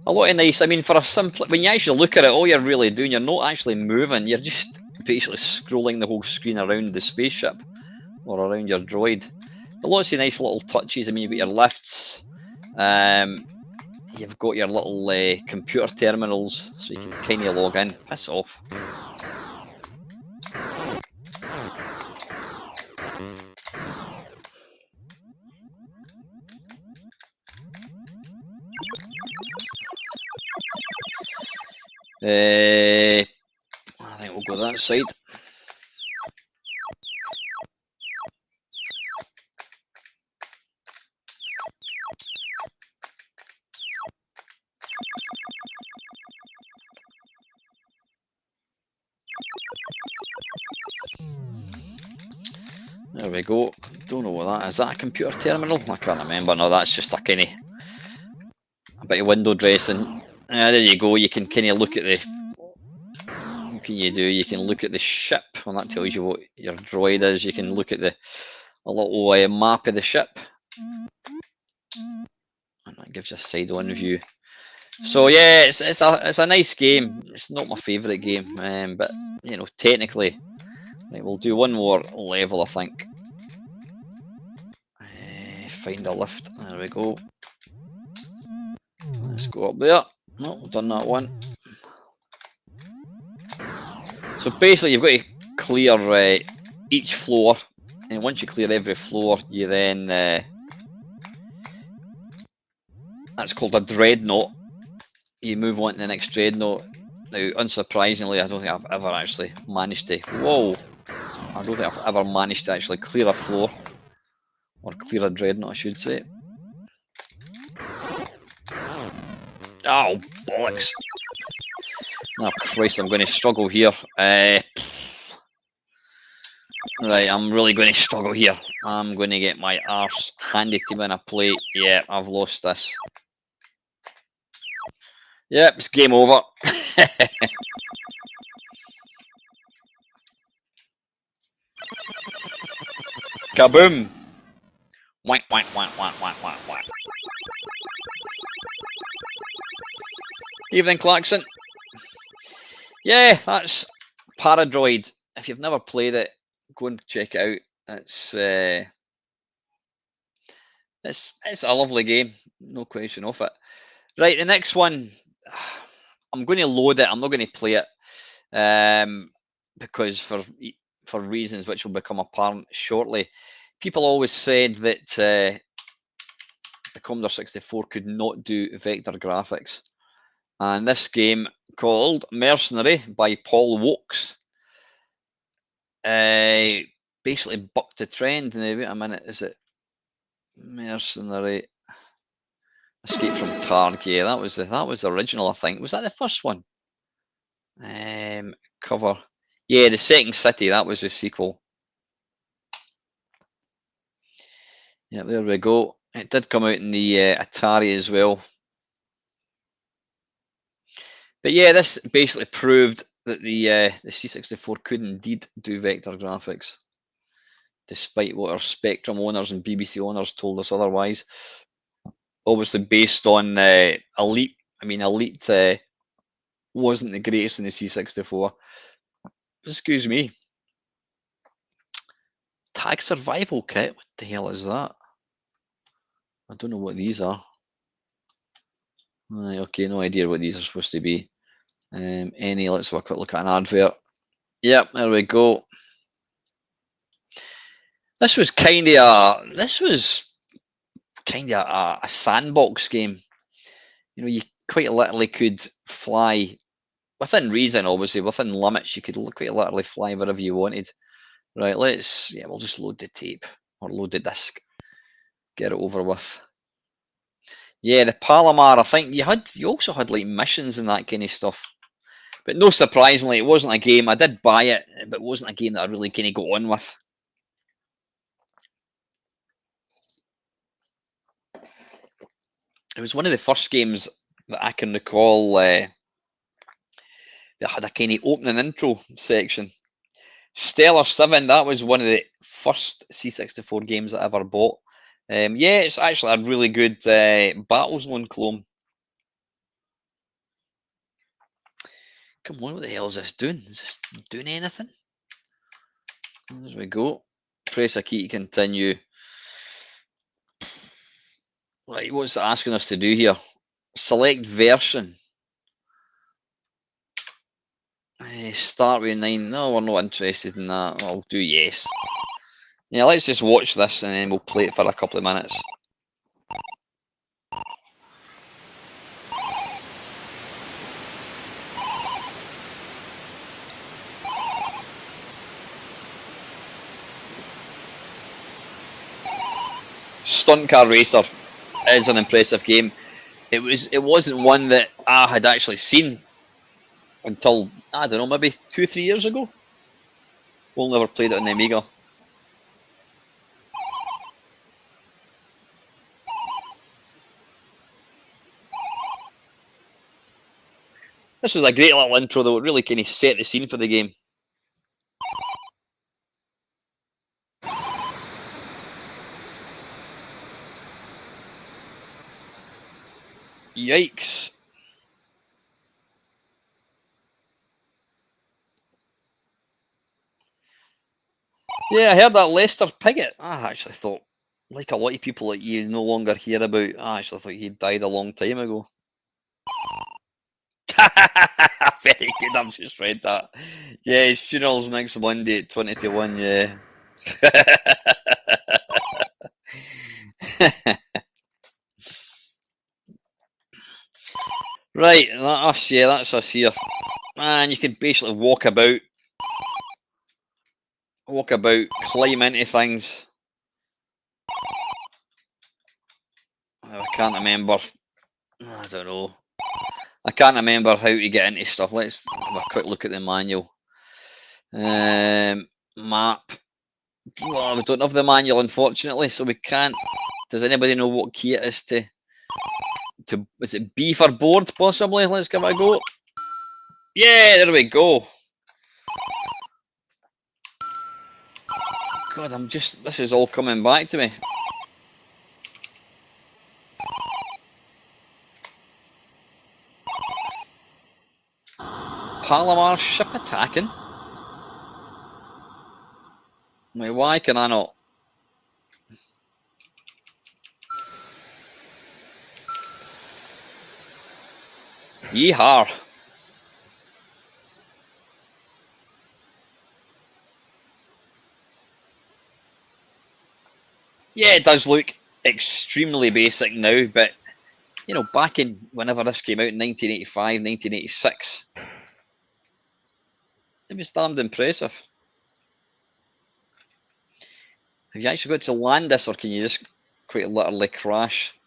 A lot of nice, I mean, for a simple, when you actually look at it, all you're really doing, you're not actually moving, you're just basically scrolling the whole screen around the spaceship or around your droid. But lots of nice little touches. I mean, you've got your lifts, you've got your little computer terminals, so you can kind of log in. Piss off. I think we'll go that side. There we go. Don't know what that is. Is that a computer terminal? I can't remember. No, that's just a kind of a bit of window dressing. There you go. You can kind of look at the. What can you do? You can look at the ship, and that tells you what your droid is. You can look at a little map of the ship, and that gives you a side on view. So yeah, it's a nice game. It's not my favourite game, but you know, technically, right, we'll do one more level, I think. Find a lift. There we go. Let's go up there. No, we've done that one. So basically, you've got to clear each floor, and once you clear every floor, you then that's called a dreadnought. You move on to the next dreadnought. Now, unsurprisingly, I don't think I've ever actually managed to. Whoa! I don't think I've ever managed to actually clear a floor. Or clear a dreadnought, I should say. Oh, bollocks. Oh, Christ, I'm going to struggle here. Right, I'm really going to struggle here. I'm going to get my arse handed to me in a plate. Yeah, I've lost this. Yep, it's game over. Kaboom! Wank, wank, wank, wank, wank, wank, wank. Evening, Clarkson. Yeah, that's Paradroid. If you've never played it, go and check it out. It's a lovely game, no question of it. Right, the next one, I'm going to load it. I'm not going to play it because for reasons which will become apparent shortly. People always said that the Commodore 64 could not do vector graphics. And this game, called Mercenary by Paul Wokes, basically bucked the trend. Now, wait a minute, is it Mercenary? Escape from Targ? Yeah, that was the original, I think. Was that the first one? Cover. Yeah, the Second City, that was the sequel. Yeah, there we go. It did come out in the Atari as well. But yeah, this basically proved that the C64 could indeed do vector graphics, despite what our Spectrum owners and BBC owners told us otherwise. Obviously based on Elite. I mean, Elite wasn't the greatest in the C64. Excuse me. Tag Survival Kit? What the hell is that? I don't know what these are. Right, okay, no idea what these are supposed to be. Let's have a quick look at an advert. Yep, there we go. This was kind of a sandbox game. You know, you quite literally could fly within reason, obviously within limits. You could quite literally fly wherever you wanted. Right, we'll just load the tape or load the disc. Get it over with. Yeah, the Palomar. I think you also had like missions and that kind of stuff. But no surprisingly, it wasn't a game. I did buy it, but it wasn't a game that I really kind of got on with. It was one of the first games that I can recall that had a kind of opening intro section. Stellar 7, that was one of the first C64 games I ever bought. Yeah, it's actually a really good Battlezone clone. Come on, what the hell is this doing? Is this doing anything? There we go. Press a key to continue. Right, what's it asking us to do here? Select version. Start with 9. No, we're not interested in that. I'll do yes. Yeah, let's just watch this and then we'll play it for a couple of minutes. Stunt Car Racer is an impressive game. It wasn't one that I had actually seen until, I don't know, maybe 2-3 years ago. We'll never played it on the Amiga. This was a great little intro though. It really kind of set the scene for the game. Yikes. Yeah, I heard that Lester Piggott. I actually thought, like a lot of people that you no longer hear about, I actually thought he died a long time ago. Very good, I've just read that. Yeah, his funeral's next Monday at 20 to 1, yeah. Right, that's us here. Man, you can basically walk about, climb into things. I can't remember. I don't know. I can't remember how to get into stuff. Let's have a quick look at the manual. Map. Well, we don't have the manual, unfortunately, so we can't. Does anybody know what key it is to? Is it B for board, possibly? Let's give it a go. Yeah, there we go. God, this is all coming back to me. Palomar ship attacking? Wait, why can I not? Yeehaw. Yeah, it does look extremely basic now, but you know, back in whenever this came out in 1985, 1986, it was damned impressive. Have you actually got to land this, or can you just quite literally crash?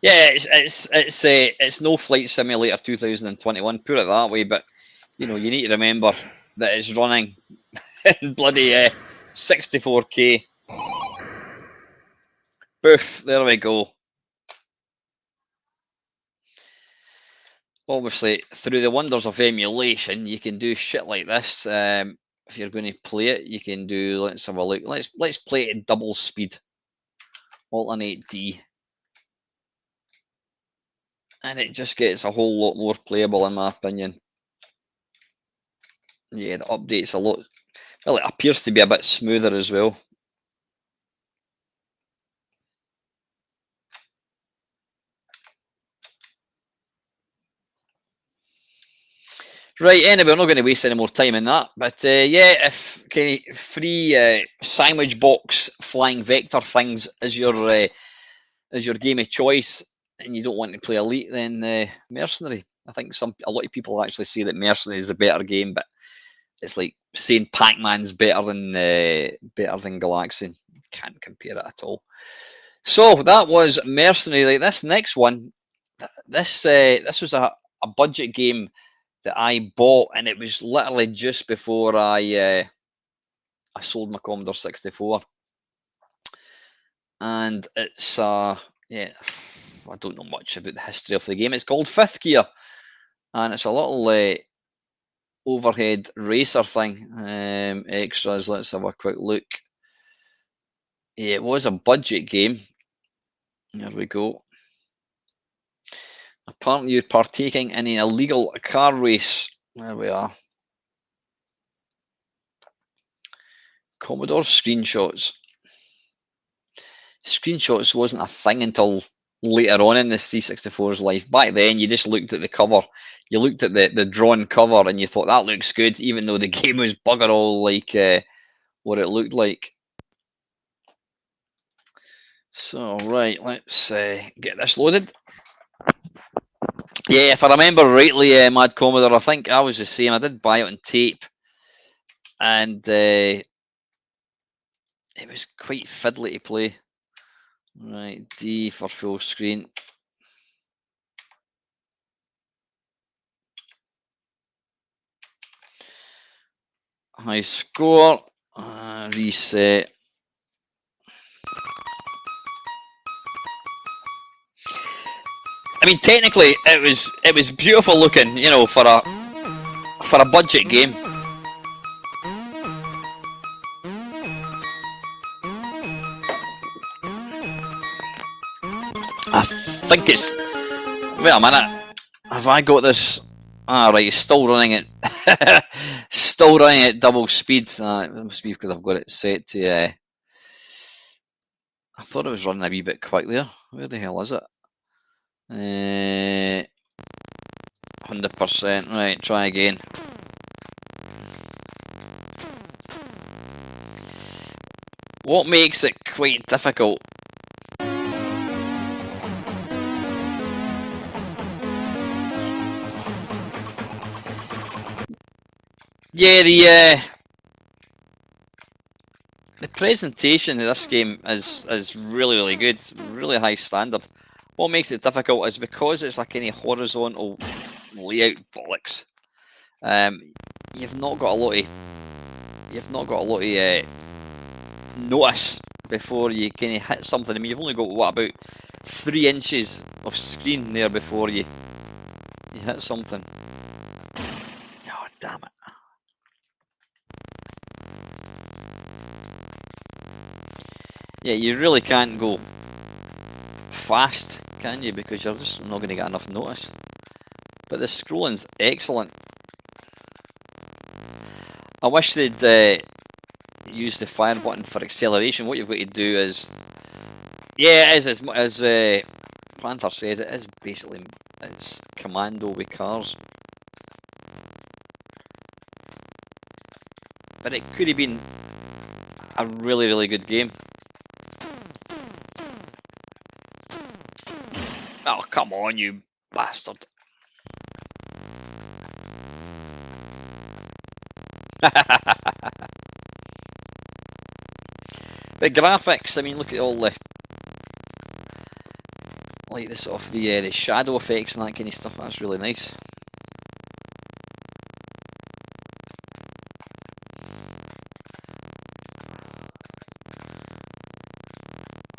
Yeah, it's no Flight Simulator 2021. Put it that way, but you know, you need to remember that it's running in bloody 64K. Boof! There we go. Obviously, through the wonders of emulation, you can do shit like this. If you're going to play it, you can do. Let's have a look. Let's play it at double speed, alternate D, and it just gets a whole lot more playable, in my opinion. Yeah, the update's a lot. Well, it appears to be a bit smoother as well. Right, anyway, we're not going to waste any more time in that. But yeah, if free sandwich box flying vector things is your game of choice, and you don't want to play Elite, then Mercenary. I think a lot of people actually say that Mercenary is a better game, but it's like saying Pac-Man's better than Galaxian. Can't compare it at all. So that was Mercenary. Like this next one, this was a budget game that I bought, and it was literally just before I sold my Commodore 64, and it's yeah, I don't know much about the history of the game. It's called Fifth Gear, and it's a little overhead racer thing. Extras. Let's have a quick look. Yeah, it was a budget game. There we go. Apparently, you're partaking in an illegal car race. There we are. Commodore screenshots. Screenshots wasn't a thing until later on in the C64's life. Back then, you just looked at the cover. You looked at the drawn cover and you thought, that looks good, even though the game was bugger all like what it looked like. So, right, let's get this loaded. Yeah, if I remember rightly, Mad Commodore, I think I was the same. I did buy it on tape, and it was quite fiddly to play. Right, D for full screen. High score, reset. I mean, technically, it was beautiful looking, you know, for a budget game. I think it's. Wait a minute. Have I got this? Ah, right. It's still running at still running at double speed. It must be because I've got it set to. I thought it was running a wee bit quick there. Where the hell is it? 100%. Right. Try again. What makes it quite difficult? Yeah, the presentation of this game is really good. It's really high standard. What makes it difficult is because it's a kind of horizontal layout bollocks. You've not got a lot of notice before you kind of hit something. I mean, you've only got what, about 3 inches of screen there before you hit something. Oh, damn it. Yeah, you really can't go fast, can you? Because you're just not going to get enough notice. But the scrolling's excellent. I wish they'd use the fire button for acceleration. What you've got to do is, yeah, it is as Panther says, it is basically it's commando with cars. But it could have been a really good game. Oh, come on, you bastard. But graphics, I mean, look at all the, like this off the shadow effects and that kind of stuff. That's really nice.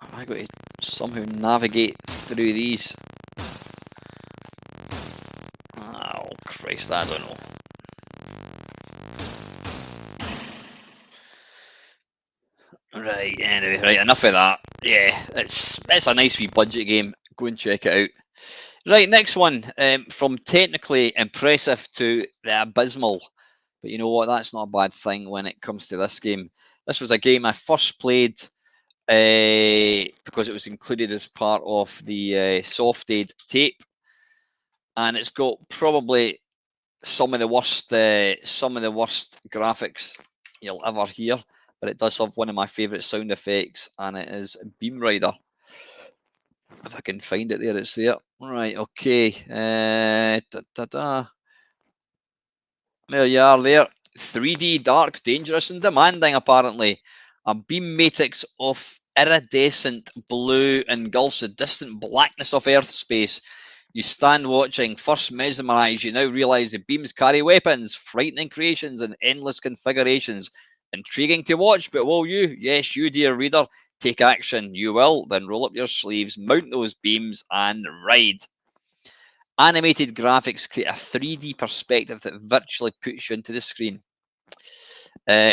Have I got to somehow navigate through these? Oh Christ, I don't know. Right, anyway, right, enough of that. Yeah, it's a nice wee budget game. Go and check it out. Right, next one. From technically impressive to the abysmal. But you know what? That's not a bad thing when it comes to this game. This was a game I first played because it was included as part of the Soft Aid tape, and it's got probably some of the worst graphics you'll ever hear. But it does have one of my favourite sound effects, and it is Beamrider. If I can find it there, it's there. Right, okay. There you are there. 3D, dark, dangerous, and demanding, apparently. A beam matrix of iridescent blue engulfs the distant blackness of Earth space. You stand watching, first mesmerized, you now realize the beams carry weapons, frightening creations, and endless configurations. Intriguing to watch, but will you? Yes, you, dear reader. Take action. You will. Then roll up your sleeves, mount those beams, and ride. Animated graphics create a 3D perspective that virtually puts you into the screen.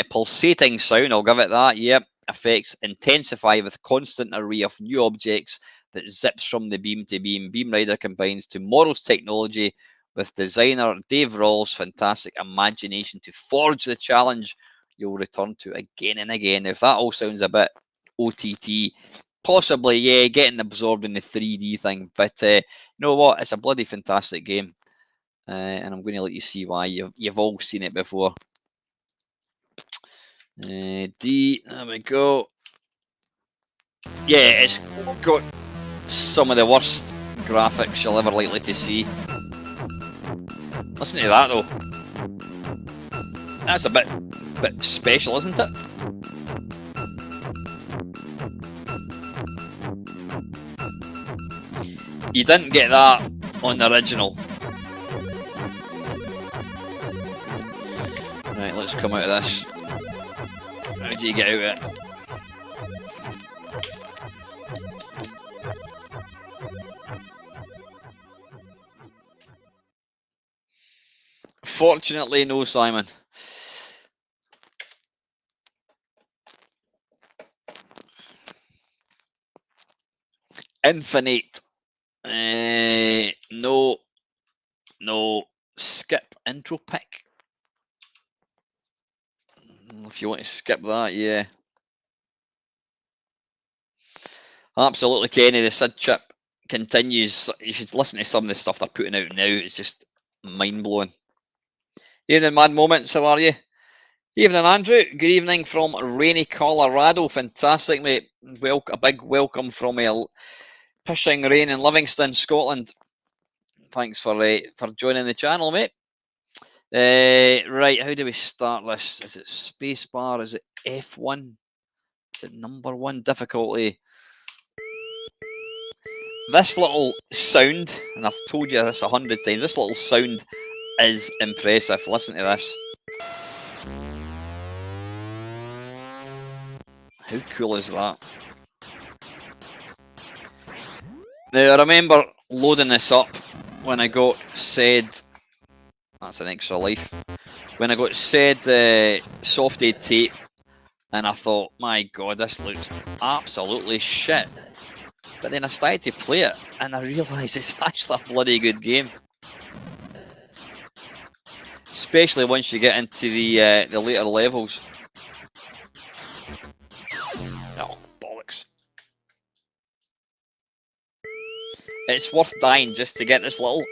Pulsating sound, I'll give it that. Yep. Effects intensify with constant array of new objects that zips from the beam to beam. Beamrider combines tomorrow's technology with designer Dave Rawls' fantastic imagination to forge the challenge you'll return to again and again. If that all sounds a bit OTT, possibly, yeah, getting absorbed in the 3D thing, but you know what? It's a bloody fantastic game, and I'm going to let you see why. You've all seen it before. D, there we go. Yeah, it's got some of the worst graphics you'll ever likely to see. Listen to that though. That's a bit special, isn't it? You didn't get that on the original. Right, let's come out of this. How do you get out of it? Fortunately, no, Simon. Infinite. No. Skip intro pick. If you want to skip that, yeah. Absolutely, Kenny. The SID chip continues. You should listen to some of the stuff they're putting out now. It's just mind-blowing. Evening, Mad Moments. How are you? Evening, Andrew. Good evening from rainy Colorado. Fantastic, mate. A big welcome from pishing rain in Livingston, Scotland. Thanks for joining the channel, mate. Right, how do we start this? Is it spacebar? Is it F1? Is it number one difficulty? This little sound, and I've told you this 100 times, this little sound is impressive. Listen to this. How cool is that? Now, I remember loading this up when I got said, that's an extra life, when I got said Soft Aid tape, and I thought, my God, this looks absolutely shit. But then I started to play it, and I realised it's actually a bloody good game. Especially once you get into the later levels. Oh, bollocks. It's worth dying just to get this little...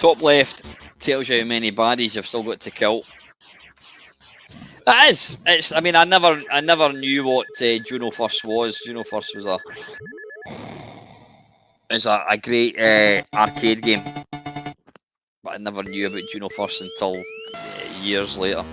Top left tells you how many baddies you've still got to kill. That is. It's. I mean, I never knew what Juno First was. Juno First was a great arcade game, but I never knew about Juno First until years later.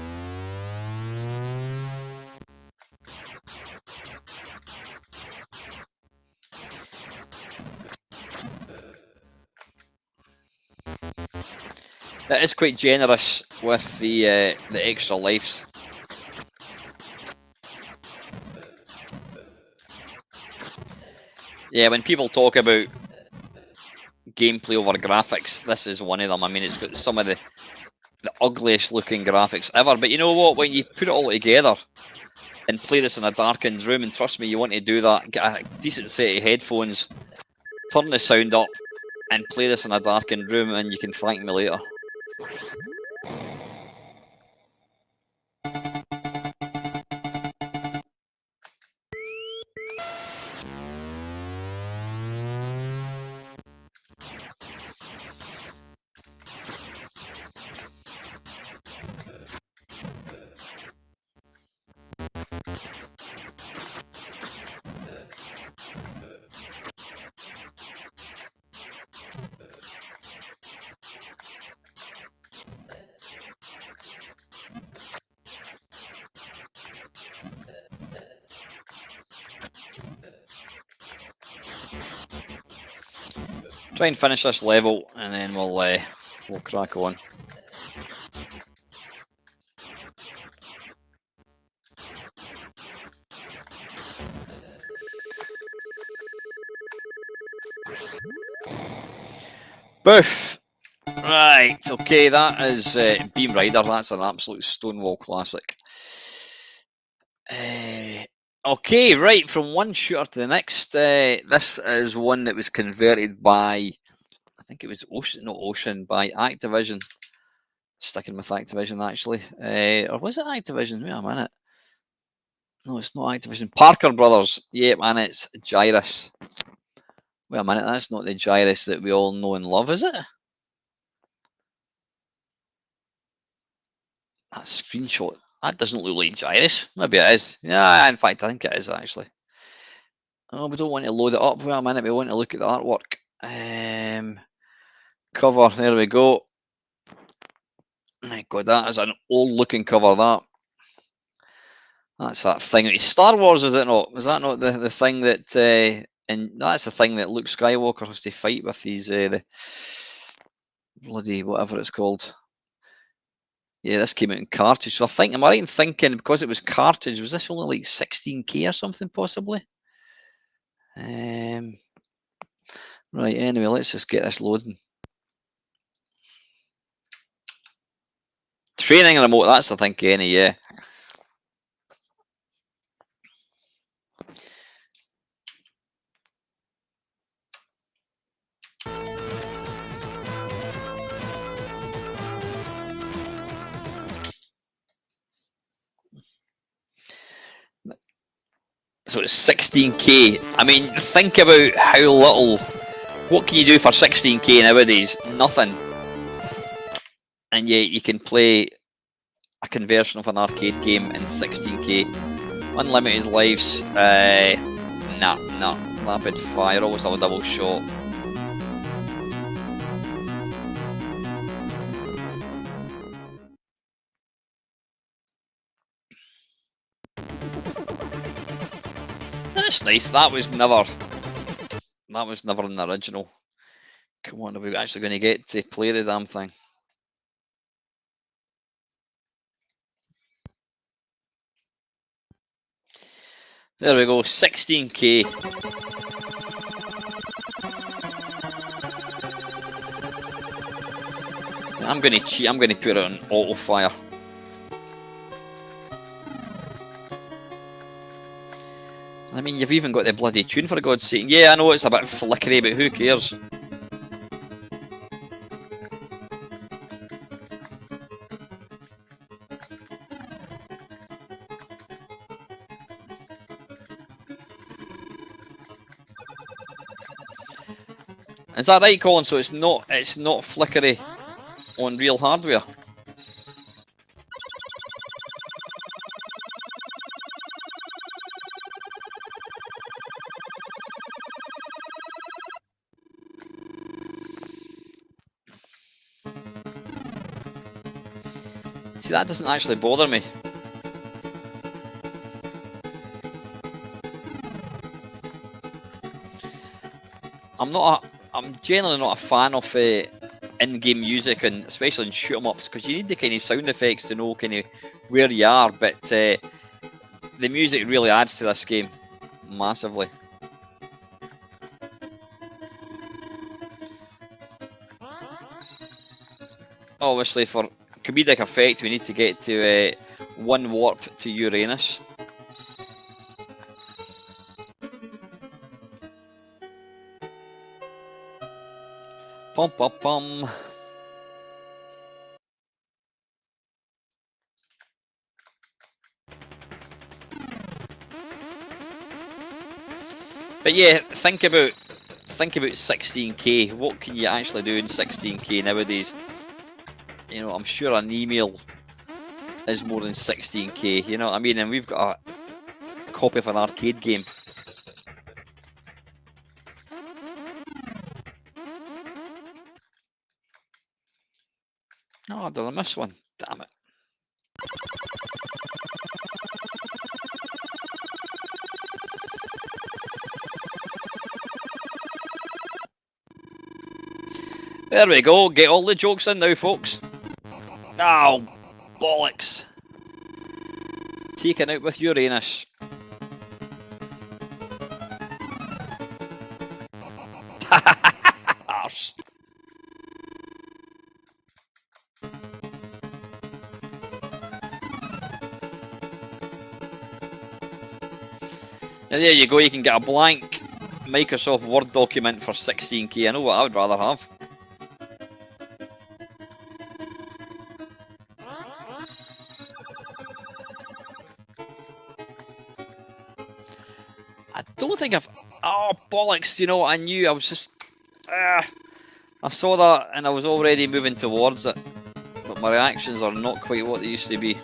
It is quite generous with the extra lives. Yeah, when people talk about gameplay over graphics, this is one of them. I mean, it's got some of the ugliest looking graphics ever, but you know what? When you put it all together and play this in a darkened room, and trust me, you want to do that, get a decent set of headphones, turn the sound up, and play this in a darkened room, and you can thank me later. Try and finish this level, and then we'll crack on. Boof! Right, okay, that is Beamrider. That's an absolute Stonewall classic. Okay, right, from one shooter to the next. This is one that was converted by, I think it was Ocean, by Activision. Sticking with Activision, actually. Or was it Activision? Wait a minute. No, it's not Activision. Parker Brothers. Yep, and it's Gyrus. Wait a minute, that's not the Gyrus that we all know and love, is it? That screenshot. That doesn't look like Gyrus. Maybe it is. Yeah, in fact, I think it is, actually. Oh, we don't want to load it up. Wait a minute, we want to look at the artwork. Cover, there we go. My God, that is an old-looking cover, That's that thing. Star Wars, is it not? Is that not the thing that... and that's the thing that Luke Skywalker has to fight with these... the bloody whatever it's called. Yeah, this came out in cartridge. So I think, am I right in thinking, because it was cartridge, was this only like 16K or something, possibly? Right, anyway, let's just get this loading. Training remote, that's the thing, Kenny, yeah. So it's 16K. I mean, think about how little. What can you do for 16K nowadays? Nothing. And yet you can play a conversion of an arcade game in 16K. Unlimited lives. Nah. Rapid fire. Always have a double shot. That's nice. That was never in the original. Come on, are we actually going to get to play the damn thing? There we go, 16K. I'm going to cheat. I'm going to put it on auto fire. I mean, you've even got the bloody tune, for God's sake. Yeah, I know it's a bit flickery, but who cares? Is that right, Colin? So it's not flickery. on real hardware. See, that doesn't actually bother me. I'm generally not a fan of in-game music, and especially in shoot 'em ups, because you need the kind of sound effects to know kind of where you are. But the music really adds to this game massively. Obviously, for comedic effect, we need to get to 1 warp to Uranus. Pum pum pum. But yeah, think about 16K. What can you actually do in 16K nowadays? You know, I'm sure an email is more than 16K. You know what I mean? And we've got a copy of an arcade game. Oh, did I miss one? Damn it. There we go. Get all the jokes in now, folks. Oh, bollocks. Taken out with Uranus. Arse. And there you go, you can get a blank Microsoft Word document for 16K. I know what I would rather have. I don't think I've... Oh, bollocks, you know what, I knew, I was just... I saw that and I was already moving towards it. But my reactions are not quite what they used to be.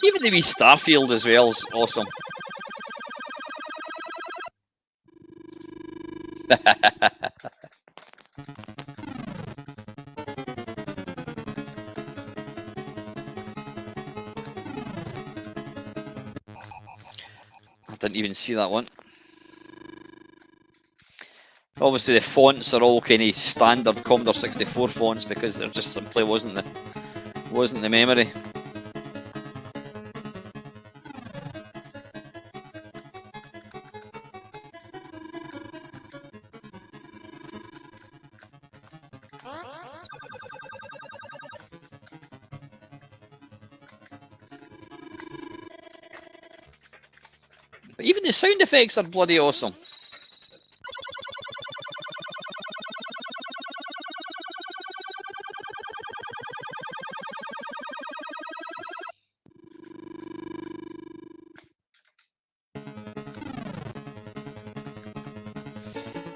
Even the wee Starfield as well is awesome. I didn't even see that one. Obviously the fonts are all kind of standard Commodore 64 fonts because there just simply wasn't the memory. But even the sound effects are bloody awesome.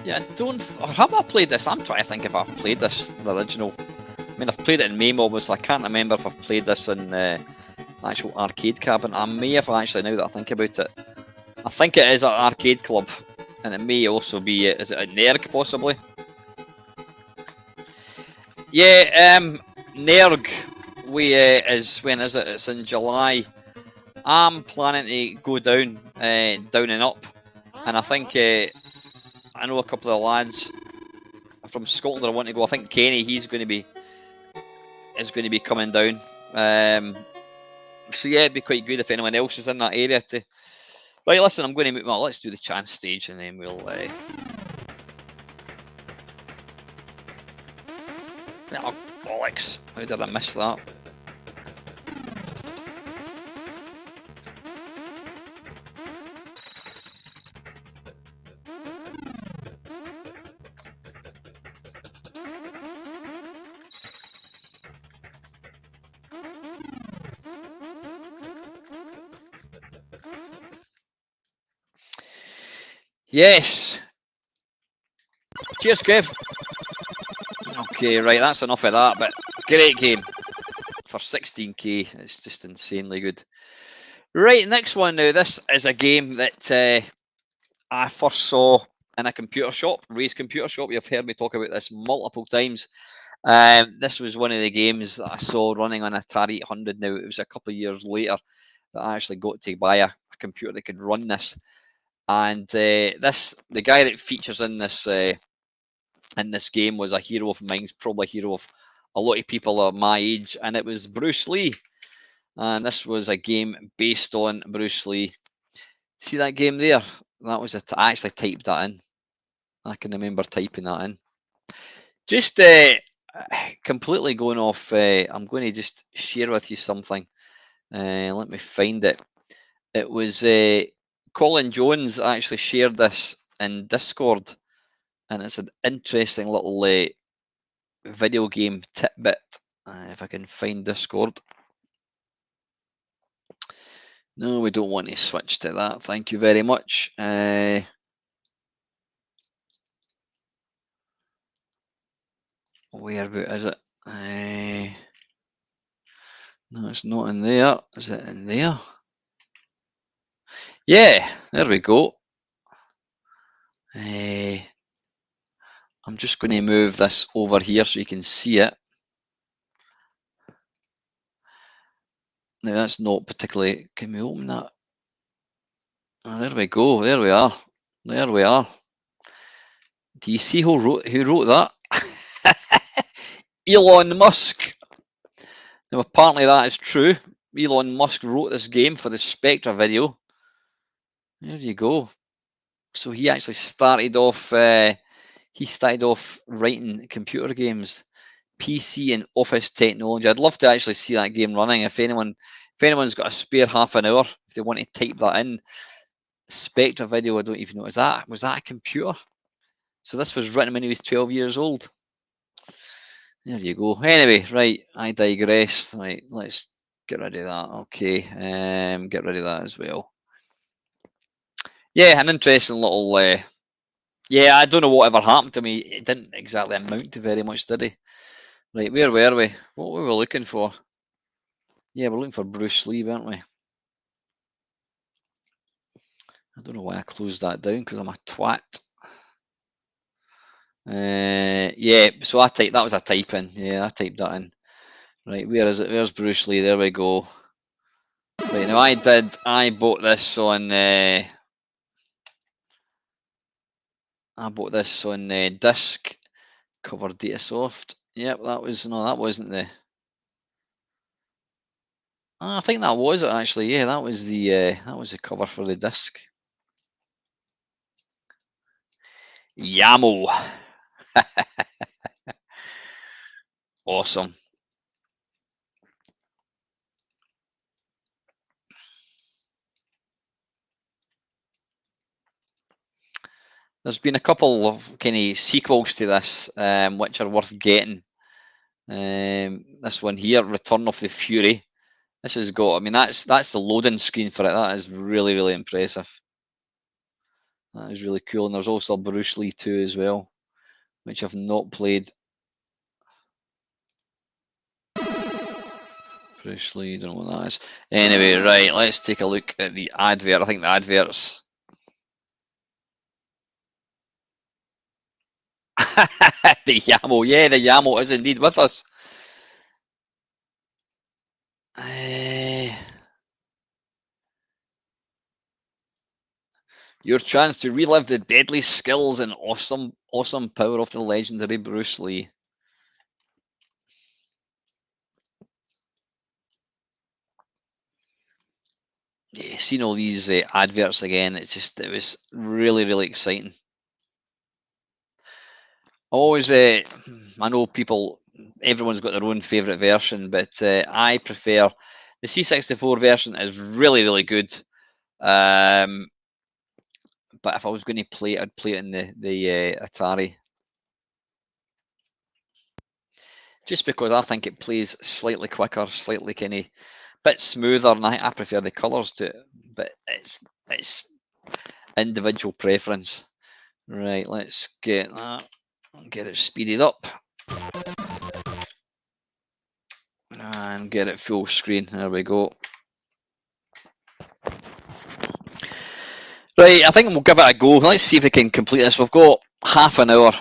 Yeah, or have I played this? I'm trying to think if I've played this, the original. I mean, I've played it in MAME, so I can't remember if I've played this in actual arcade cabin. I may have actually, now that I think about it. I think it is at Arcade Club, and it may also be, is it at NERG possibly? Yeah, NERG, is, when is it? It's in July. I'm planning to go down and up, and I think I know a couple of lads from Scotland that I want to go. I think Kenny, is going to be coming down. So yeah, it'd be quite good if anyone else is in that area to. Right, listen, I'm going to move. Well, let's do the chance stage, and then we'll. Oh, bollocks! How did I miss that? Yes. Cheers, Kev. Okay, right, that's enough of that, but great game. For 16k, it's just insanely good. Right, next one now. This is a game that I first saw in a computer shop, Ray's Computer Shop. You've heard me talk about this multiple times. This was one of the games that I saw running on Atari 800. Now, it was a couple of years later that I actually got to buy a computer that could run this. And the guy that features in this game was a hero of mine, probably a hero of a lot of people of my age, and it was Bruce Lee. And this was a game based on Bruce Lee. See that game there? That was I actually typed that in. I can remember typing that in. Just completely going off. I'm going to just share with you something. Let me find it. It was Colin Jones actually shared this in Discord, and it's an interesting little video game tidbit. If I can find Discord. No, we don't want to switch to that. Thank you very much. Where about is it? No, it's not in there. Is it in there? Yeah, there we go. I'm just going to move this over here so you can see it. Now that's not particularly. Can we open that? Oh, there we go. There we are. There we are. Do you see who wrote that? Elon Musk. Now apparently that is true. Elon Musk wrote this game for the Spectre video. There you go. So he actually started off. He started off writing computer games, PC and office technology. I'd love to actually see that game running. If anyone's got a spare half an hour, if they want to type that in, Spectre video. I don't even know. Was that a computer? So this was written when he was 12 years old. There you go. Anyway, right. I digress. Right, let's get rid of that. Okay, get rid of that as well. Yeah, an interesting little. Yeah, I don't know whatever happened to me. It didn't exactly amount to very much, did he? Right, where were we? What were we looking for? Yeah, we're looking for Bruce Lee, weren't we? I don't know why I closed that down because I'm a twat. Yeah, so that was a type in. Yeah, I typed that in. Right, where is it? Where's Bruce Lee? There we go. Right, now I bought this on disc, cover Datasoft. Yep, that wasn't the. I think that was it actually. Yeah, that was the cover for the disc. Yamo. Awesome. There's been a couple of kind of sequels to this, which are worth getting. This one here, Return of the Fury. This has got. I mean, that's the loading screen for it. That is really, really impressive. That is really cool. And there's also Bruce Lee 2 as well, which I've not played. Bruce Lee, don't know what that is. Anyway, right, let's take a look at the advert. I think the advert's. The Yamo, yeah, the Yamo is indeed with us. Your chance to relive the deadly skills and awesome power of the legendary Bruce Lee. Yeah, seeing all these adverts again, it was really, really exciting. Always, I know everyone's got their own favourite version, but I prefer the C64 version. Is really, really good. But if I was going to play it, I'd play it in the Atari. Just because I think it plays slightly quicker, slightly kind of bit smoother, and I prefer the colours to it. But individual preference. Right, let's get that, get it speeded up, and get it full screen. There we go. Right, I think we'll give it a go. Let's see if we can complete this. We've got half an hour.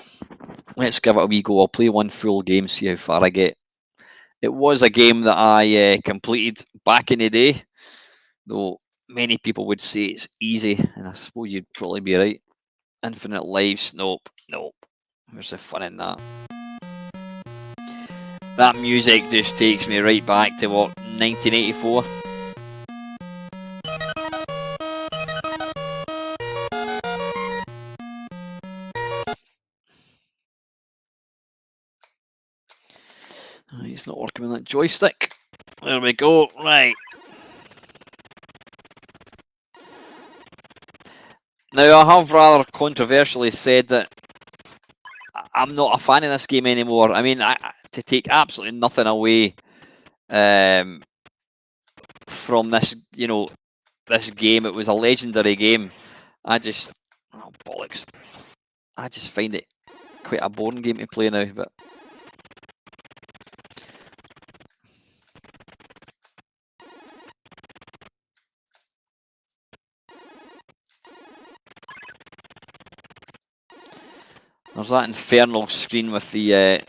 Let's give it a wee go. I'll play one full game, see how far I get. It was a game that I completed back in the day, though many people would say it's easy, and I suppose you'd probably be right. Infinite lives, nope. Where's the fun in that? That music just takes me right back to what, 1984? It's not working with that joystick. There we go, right. Now, I have rather controversially said that I'm not a fan of this game anymore. I mean, to take absolutely nothing away from this, this game, it was a legendary game. Oh bollocks. I just find it quite a boring game to play now, but there's that infernal screen with the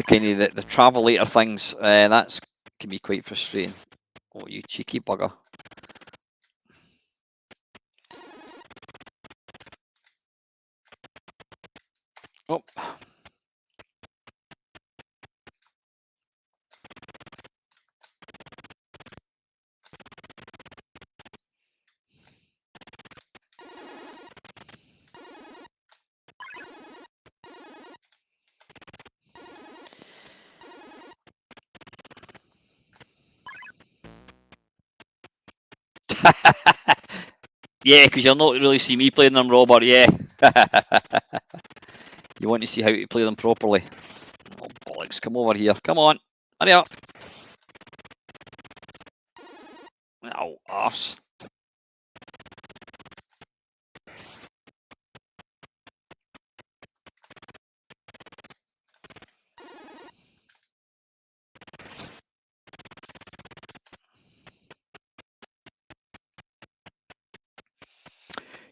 kind of the travelator things. That can be quite frustrating. Oh, you cheeky bugger! Oh. Yeah, because you'll not really see me playing them, Robert, yeah. You want to see how to play them properly. Oh, bollocks, come over here. Come on, hurry up. Oh, arse.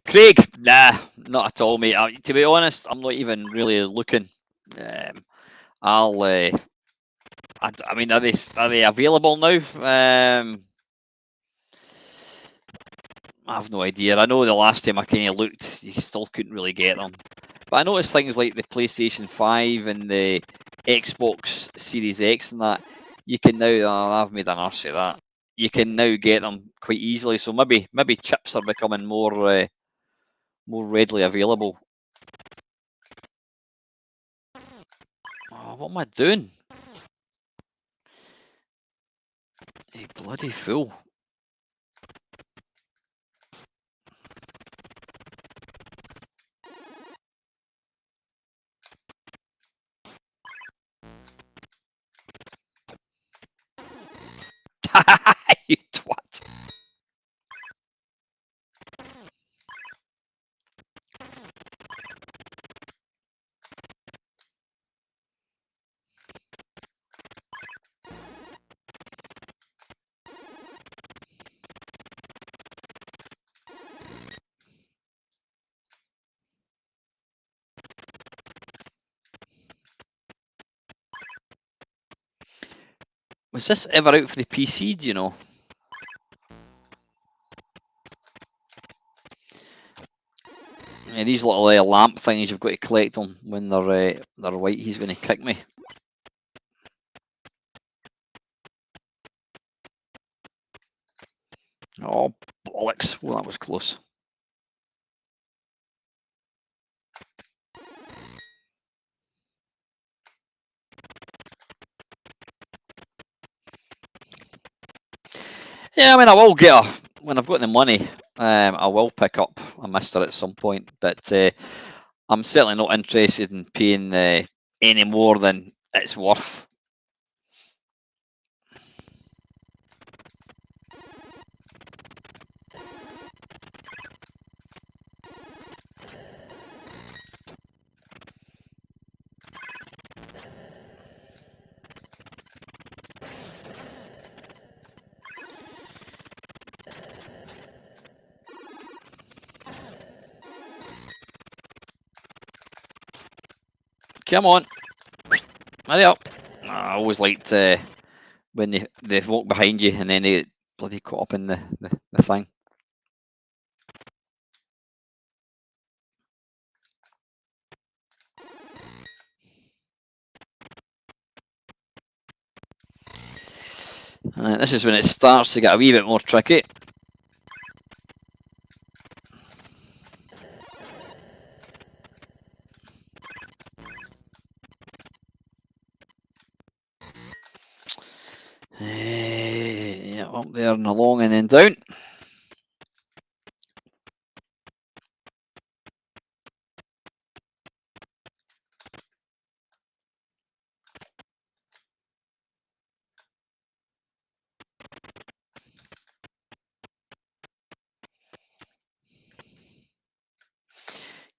Craig, nah, not at all, mate. To be honest, I'm not even really looking. I mean, are they available now? I have no idea. I know the last time I kind of looked, you still couldn't really get them. But I noticed things like the PlayStation 5 and the Xbox Series X and that, you can now, I've made an arse of that. You can now get them quite easily. So maybe chips are becoming more readily available. Oh, what am I doing? You bloody fool. You twat. Was this ever out for the PC, do you know? Yeah, these little lamp things, you've got to collect them when they're white. He's going to kick me. Oh, bollocks. Well, that was close. Yeah, I mean, I will get when I've got the money, I will pick up a Mister at some point, but I'm certainly not interested in paying any more than it's worth. Come on. Hurry up. I always liked when they walk behind you and then they get bloody caught up in the thing. This is when it starts to get a wee bit more tricky. Yeah, up there and along and then down.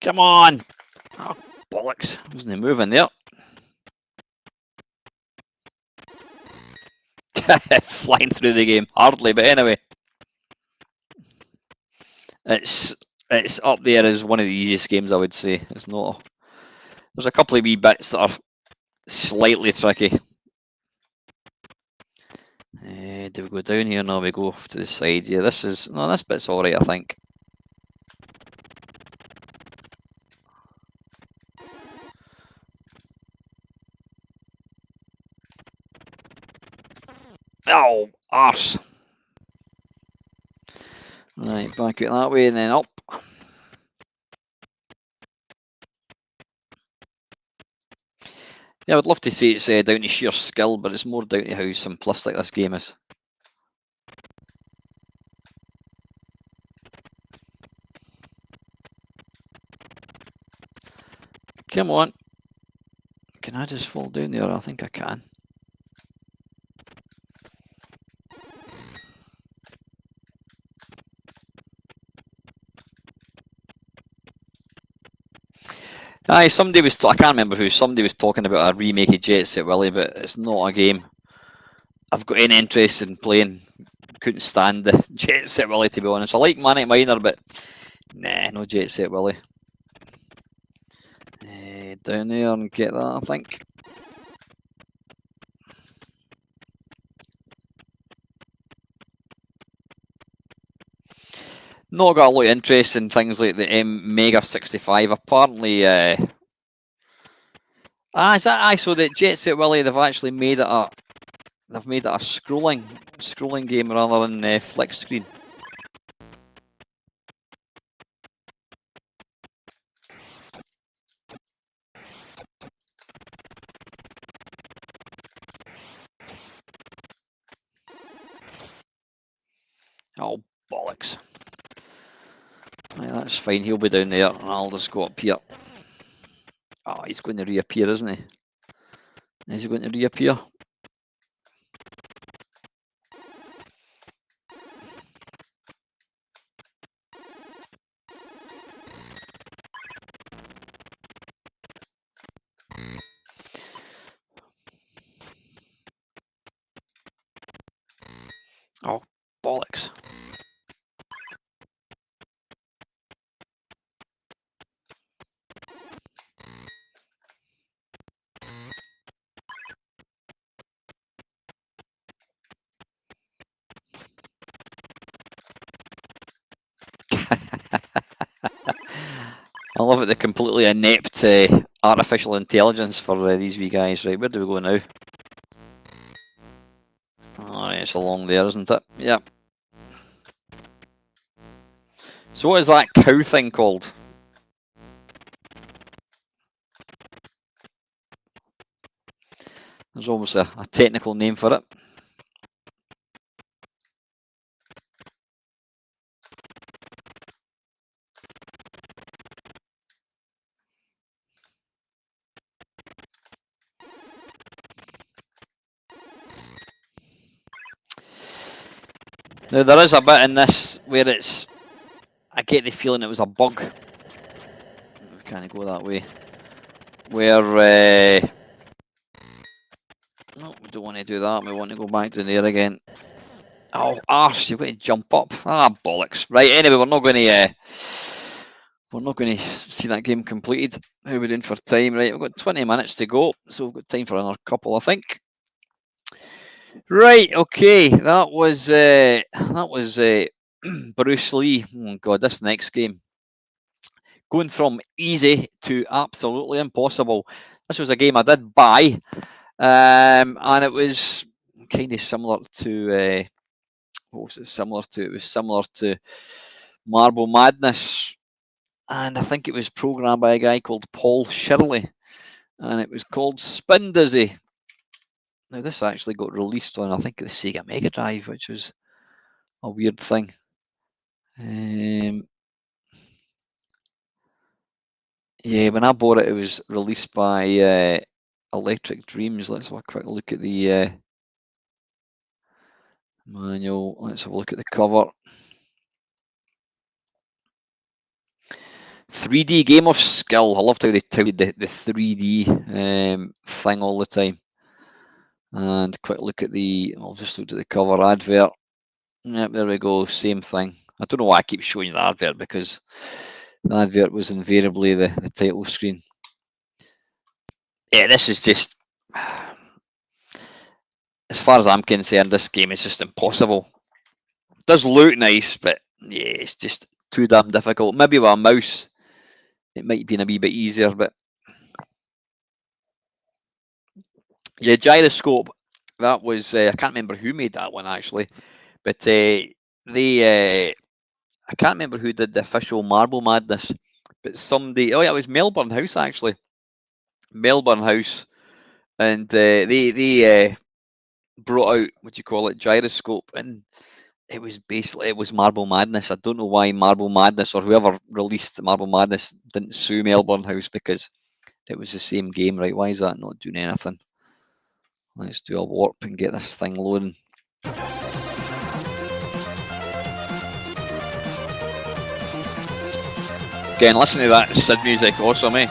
Come on! Oh, bollocks. Wasn't he moving there? Flying through the game. Hardly, but anyway. It's up there as one of the easiest games, I would say. It's not. There's a couple of wee bits that are slightly tricky. Do we go down here? No, we go off to the side. Yeah, this bit's alright, I think. Oh, arse. Right, back out that way and then up. Yeah, I would love to say it's down to sheer skill, but it's more down to how simplistic this game is. Come on. Can I just fall down there? I think I can. Aye, somebody was. I can't remember who. Somebody was talking about a remake of Jet Set Willy, but it's not a game I've got any interest in playing. Couldn't stand the Jet Set Willy, to be honest. I like Mamemeister, but nah, no Jet Set Willy. Down there and get that, I think. Not got a lot of interest in things like the Mega 65. Apparently, is that so that Jet Set Willy, they've actually made it a scrolling game rather than flick screen. Oh, bollocks. Right, that's fine, he'll be down there, and I'll just go up here. Oh, he's going to reappear, isn't he? Is he going to reappear? Oh, bollocks. I love it, the completely inept artificial intelligence for these wee guys. Right, where do we go now? Alright, it's along there, isn't it? Yep. So what is that cow thing called? There's almost a technical name for it. Now there is a bit in this where I get the feeling it was a bug. We can't go that way. Where, no, we don't want to do that, we want to go back down there again. Oh, arse, you've got to jump up. Ah, bollocks. Right, anyway, we're not going we're not going to see that game completed. How are we doing for time? Right, we've got 20 minutes to go, so we've got time for another couple, I think. Right, okay, that was Bruce Lee. Oh God, this next game, going from easy to absolutely impossible. This was a game I did buy, and it was kind of similar to what was it similar to? It was similar to Marble Madness, and I think it was programmed by a guy called Paul Shirley, and it was called Spin Dizzy. Now this actually got released on, I think, the Sega Mega Drive, which was a weird thing. Yeah, when I bought it, it was released by Electric Dreams. Let's have a quick look at the manual. Let's have a look at the cover. 3D game of skill. I loved how they tell you the 3D thing all the time. And quick look at I'll just look at the cover advert. Yep, there we go, same thing. I don't know why I keep showing you the advert, because the advert was invariably the title screen. Yeah, this is just, as far as I'm concerned, this game is just impossible. It does look nice, but yeah, it's just too damn difficult. Maybe with a mouse, it might be a wee bit easier, but yeah, Gyroscope, that was, I can't remember who made that one actually, but I can't remember who did the official Marble Madness, but somebody, oh yeah, it was Melbourne House actually. Melbourne House, and they brought out, what do you call it, Gyroscope, and it was Marble Madness. I don't know why Marble Madness or whoever released Marble Madness didn't sue Melbourne House, because it was the same game, right? Why is that not doing anything? Let's do a warp and get this thing loading. Again, listen to that Sid music, awesome, eh?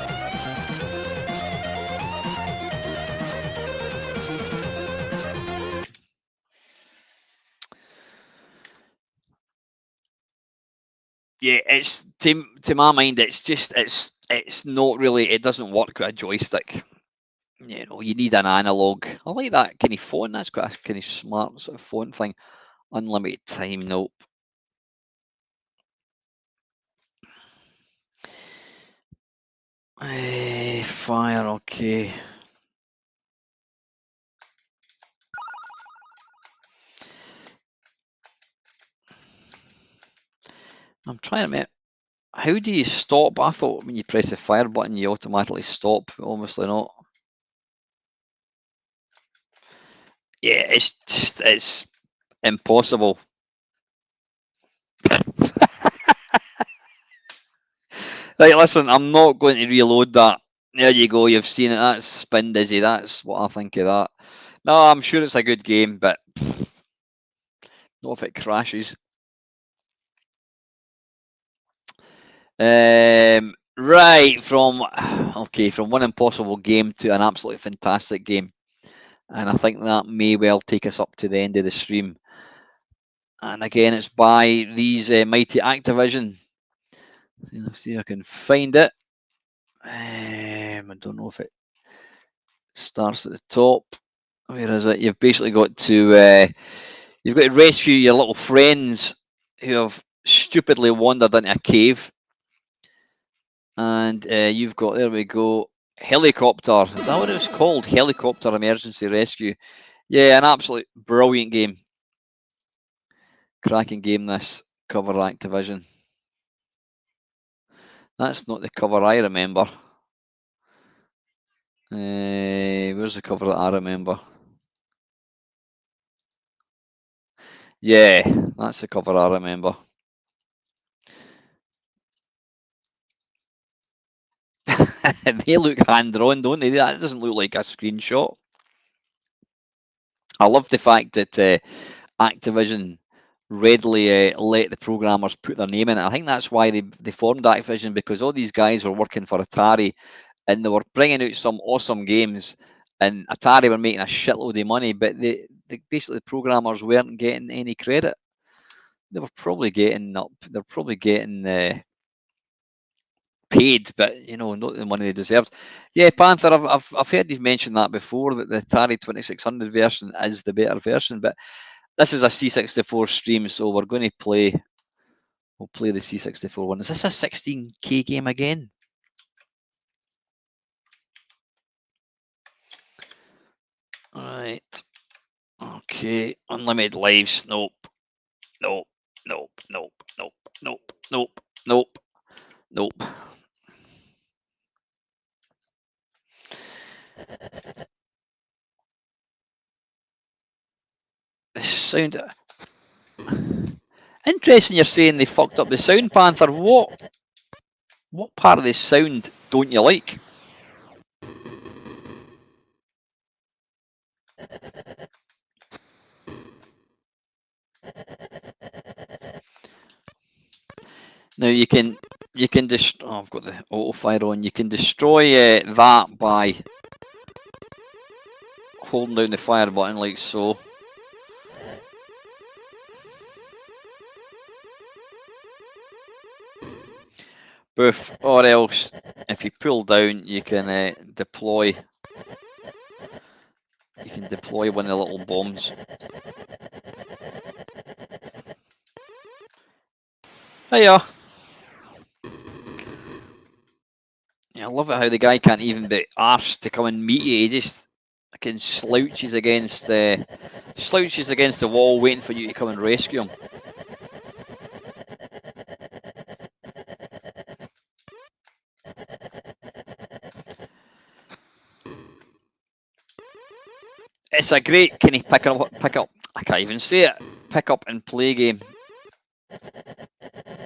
Yeah, it's to my mind, it's not really. It doesn't work with a joystick. You know, you need an analog. I like that kind of font. That's quite a kind of smart sort of font thing. Unlimited time, nope. Fire, okay. I'm trying to remember. How do you stop? I thought when you press the fire button, you automatically stop. Obviously not. Yeah, it's impossible. Right, listen, I'm not going to reload that. There you go, you've seen it. That's Spin Dizzy. That's what I think of that. No, I'm sure it's a good game, but not if it crashes. Right, from one impossible game to an absolutely fantastic game. And I think that may well take us up to the end of the stream. And again, it's by these mighty Activision. Let's see if I can find it. I don't know if it starts at the top. Where is it? You've basically got to rescue your little friends who have stupidly wandered into a cave. And you've got, there we go, Helicopter. Is that what it was called? Helicopter Emergency Rescue. Yeah, an absolute brilliant game. Cracking game, this cover Activision. That's not the cover I remember. Where's the cover that I remember? Yeah, that's the cover I remember. They look hand-drawn, don't they? That doesn't look like a screenshot. I love the fact that Activision readily let the programmers put their name in it. I think that's why they formed Activision, because all these guys were working for Atari and they were bringing out some awesome games, and Atari were making a shitload of money, but basically the programmers weren't getting any credit. They were probably getting paid, but you know, not the money they deserved. Yeah, Panther, I've heard you mention that before, that the Atari 2600 version is the better version, but this is a C64 stream, so we're going to play. We'll play the C64 one. Is this a 16K game again? Right. Okay. Unlimited lives. Nope. Nope. Nope. Nope. Nope. Nope. Nope. Nope. Nope. The sound. Interesting you're saying they fucked up the sound, Panther. What part of the sound don't you like? Now you can just. Oh, I've got the auto fire on. You can destroy that by holding down the fire button like so. Boof. Or else, if you pull down, you can deploy. You can deploy one of the little bombs. Hiya. Yeah, I love it how the guy can't even be arsed to come and meet you. He just fucking slouches against the wall, waiting for you to come and rescue him. It's a great kind of pick up. I can't even say it. Pick up and play game,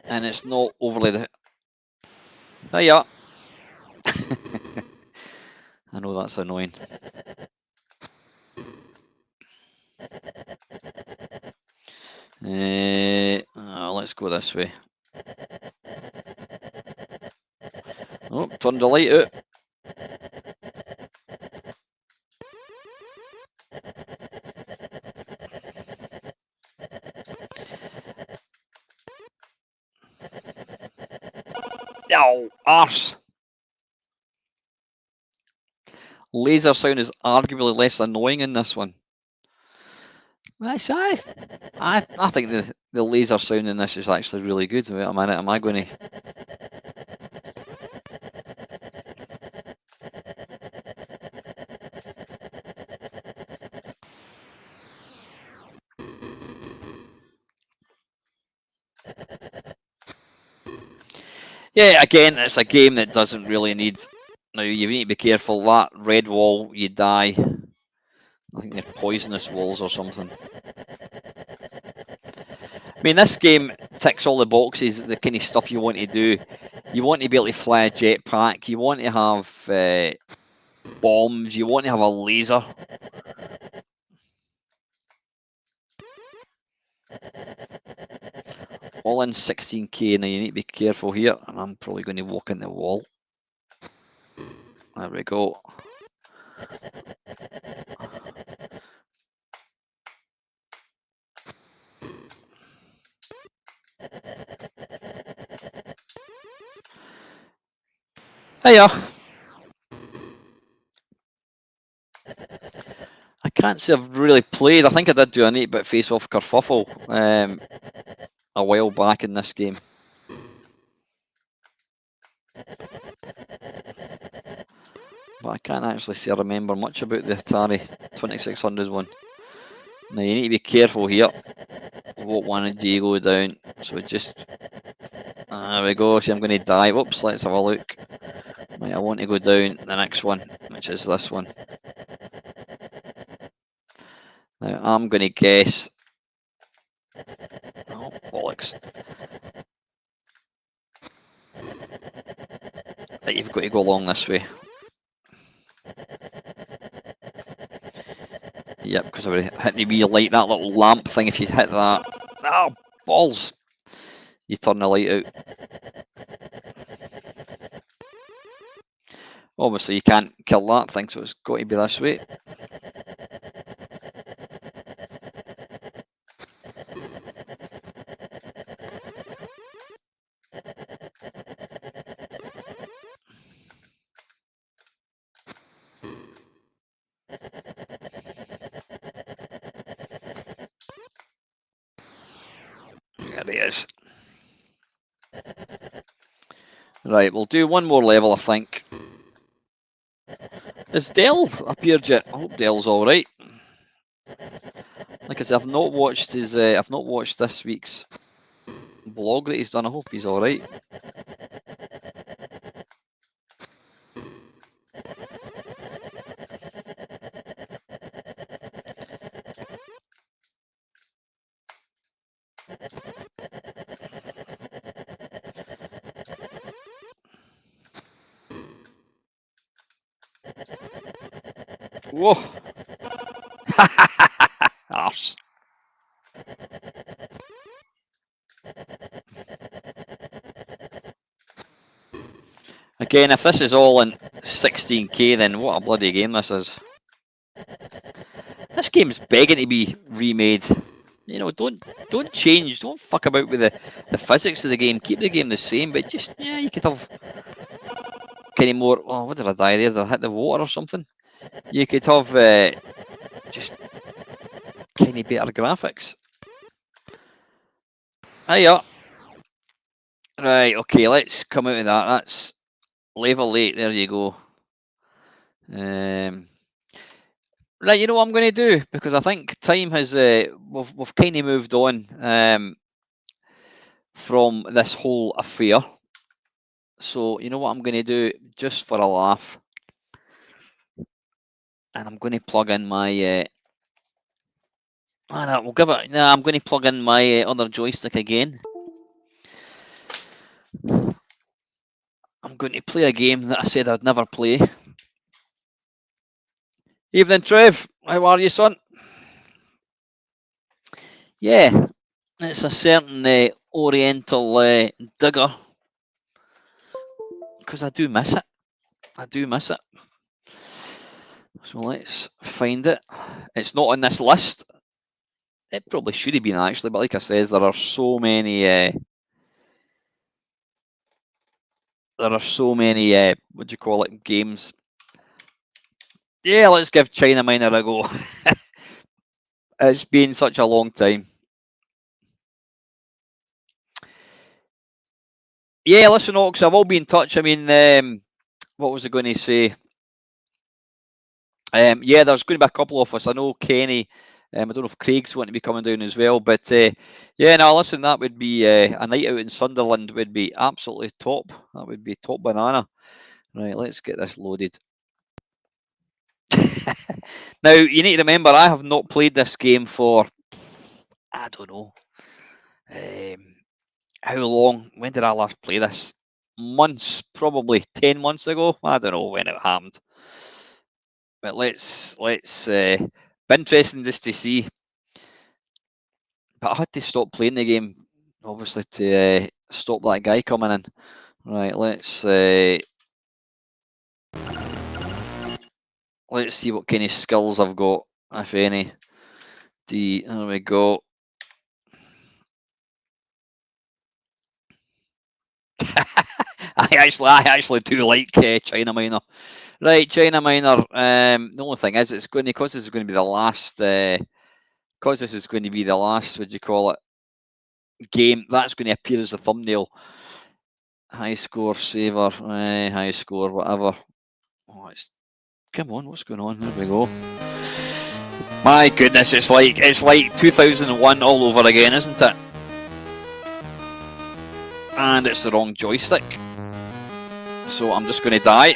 and it's not overly the. Hiya. I know that's annoying. Let's go this way. Oh, turned the light out. Oh, arse. Laser sound is arguably less annoying in this one. I think the laser sound in this is actually really good. Wait a minute, am I going to... Yeah, again, it's a game that doesn't really need... Now, you need to be careful. That red wall, you die. I think they're poisonous walls or something. I mean, this game ticks all the boxes, the kind of stuff you want to do. You want to be able to fly a jetpack. You want to have bombs. You want to have a laser. All in 16K. Now, you need to be careful here. And I'm probably going to walk in the wall. There we go. Hiya. I can't say I've really played. I think I did do a 8-bit face-off kerfuffle a while back in this game. But I can't actually say I remember much about the Atari 2600 one. Now you need to be careful here. What one do you go down? So just... There we go. See, I'm going to die. Whoops, let's have a look. Right, I want to go down the next one, which is this one. Now I'm going to guess... Oh, bollocks. That you've got to go along this way. Yep, because I would hit the wee light, that little lamp thing. If you hit that, oh balls! You turn the light out. Obviously, you can't kill that thing, so it's got to be this way. There he is. Right, we'll do one more level, I think. Has Dell appeared yet? I hope Dell's all right. Like I said, I've not watched his. I've not watched this week's blog that he's done. I hope he's all right. Whoa! Arse. Again, if this is all in 16K, then what a bloody game this is. This game's begging to be remade. You know, don't change, don't fuck about with the physics of the game. Keep the game the same, but just, yeah, you could have kind of more. Oh, what did I die there? Did I hit the water or something? You could have just kind of better graphics. Hiya. Right, okay, let's come out of that. That's level 8, there you go. Right, you know what I'm going to do, because I think time has we've kind of moved on from this whole affair. So you know what I'm going to do, just for a laugh, and I'm going to plug in my. We'll give it. Nah, I'm going to plug in my other joystick again. I'm going to play a game that I said I'd never play. Evening, Trev. How are you, son? Yeah, it's a certain Oriental digger. Because I do miss it. I do miss it. So let's find it. It's not on this list. It probably should have been actually, but like I said, there are so many. There are so many. What do you call it? Games. Yeah, let's give China Miner a go. It's been such a long time. Yeah, listen, Ox, I've all been in touch. I mean, what was I going to say? Yeah, there's going to be a couple of us. I know Kenny. I don't know if Craig's going to be coming down as well. But yeah, no, listen, that would be a night out in Sunderland would be absolutely top. That would be top banana. Right, let's get this loaded. Now, you need to remember, I have not played this game for, I don't know, how long? When did I last play this? Months, probably 10 months ago. I don't know when it happened. But let's be interesting just to see. But I had to stop playing the game, obviously, to stop that guy coming in. Right, let's see what kind of skills I've got, if any. There we go. I actually do like China Miner. Right, China Miner. The only thing is, it's going to, because this is going to be the last. Because this is going to be the last. What do you call it? Game that's going to appear as a thumbnail. High score saver. High score, whatever. Oh, come on, what's going on? There we go. My goodness, it's like 2001 all over again, isn't it? And it's the wrong joystick. So I'm just going to die.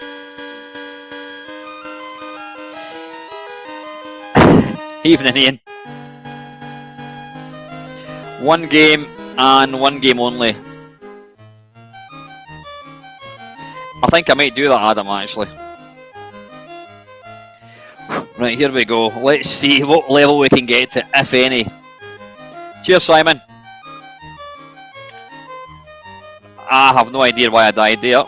Evening, Ian. One game and one game only. I think I might do that, Adam, actually. Right, here we go. Let's see what level we can get to, if any. Cheers, Simon. I have no idea why I died there.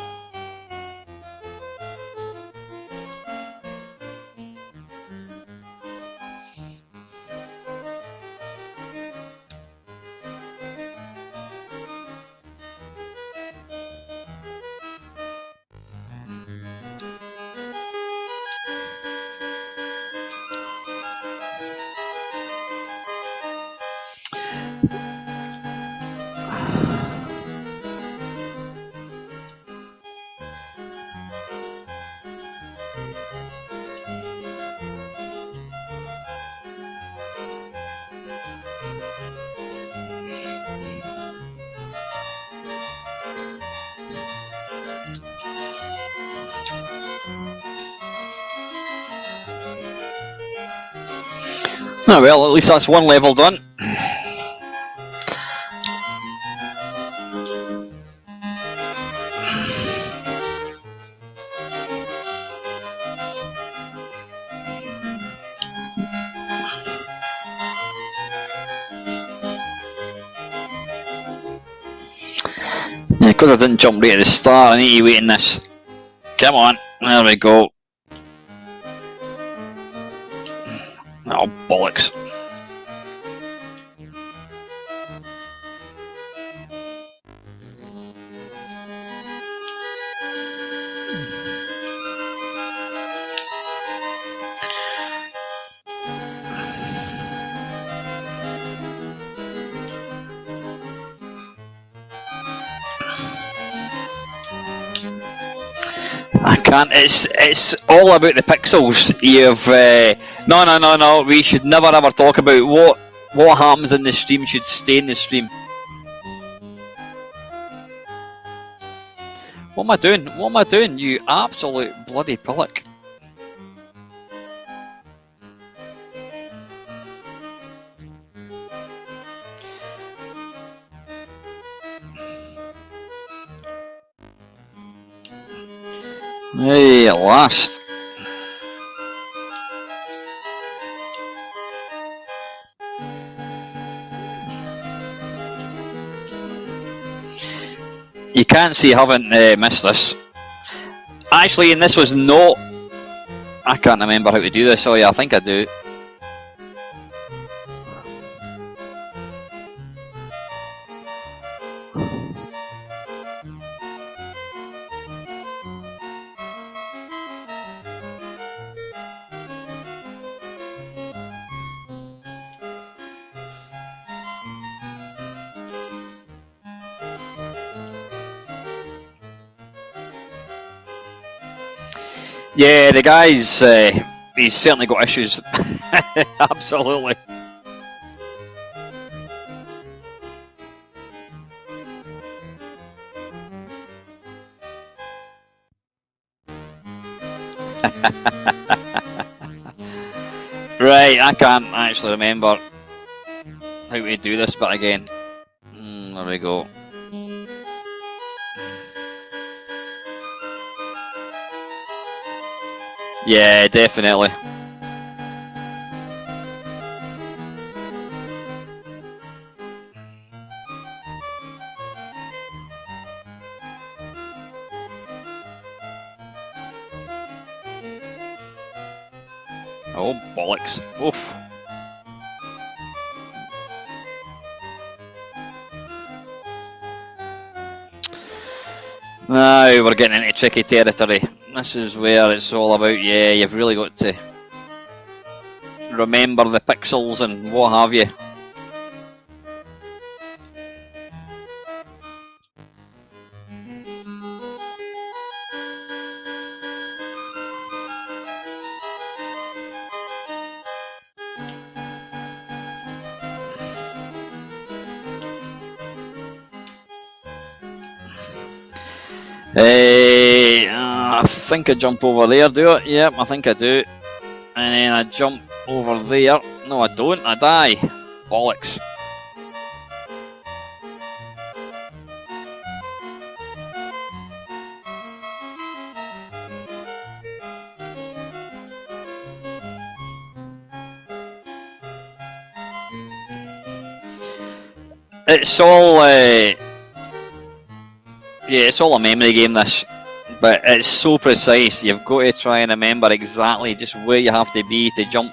Well, at least that's one level done. Yeah, because I didn't jump right at the start, I need to wait in this. Come on, there we go. Oh, bollocks. I can't. It's all about the pixels. You've no. We should never ever talk about what happens in the stream should stay in the stream. What am I doing? What am I doing? You absolute bloody pillock. Hey, at last. You can't say you haven't missed this. Actually, and this was not... I can't remember how to do this. Oh yeah, I think I do. Yeah, the guy's he's certainly got issues. Absolutely. Right, I can't actually remember how to do this bit again. There we go. Yeah, definitely. Oh, bollocks. Oof. Now we're getting into tricky territory. This is where it's all about, yeah, you've really got to remember the pixels and what have you. I think I jump over there, do it? Yep, I think I do. And then I jump over there. No, I don't, I die. Bollocks. It's all, yeah, it's all a memory game, this. But it's so precise, you've got to try and remember exactly just where you have to be to jump.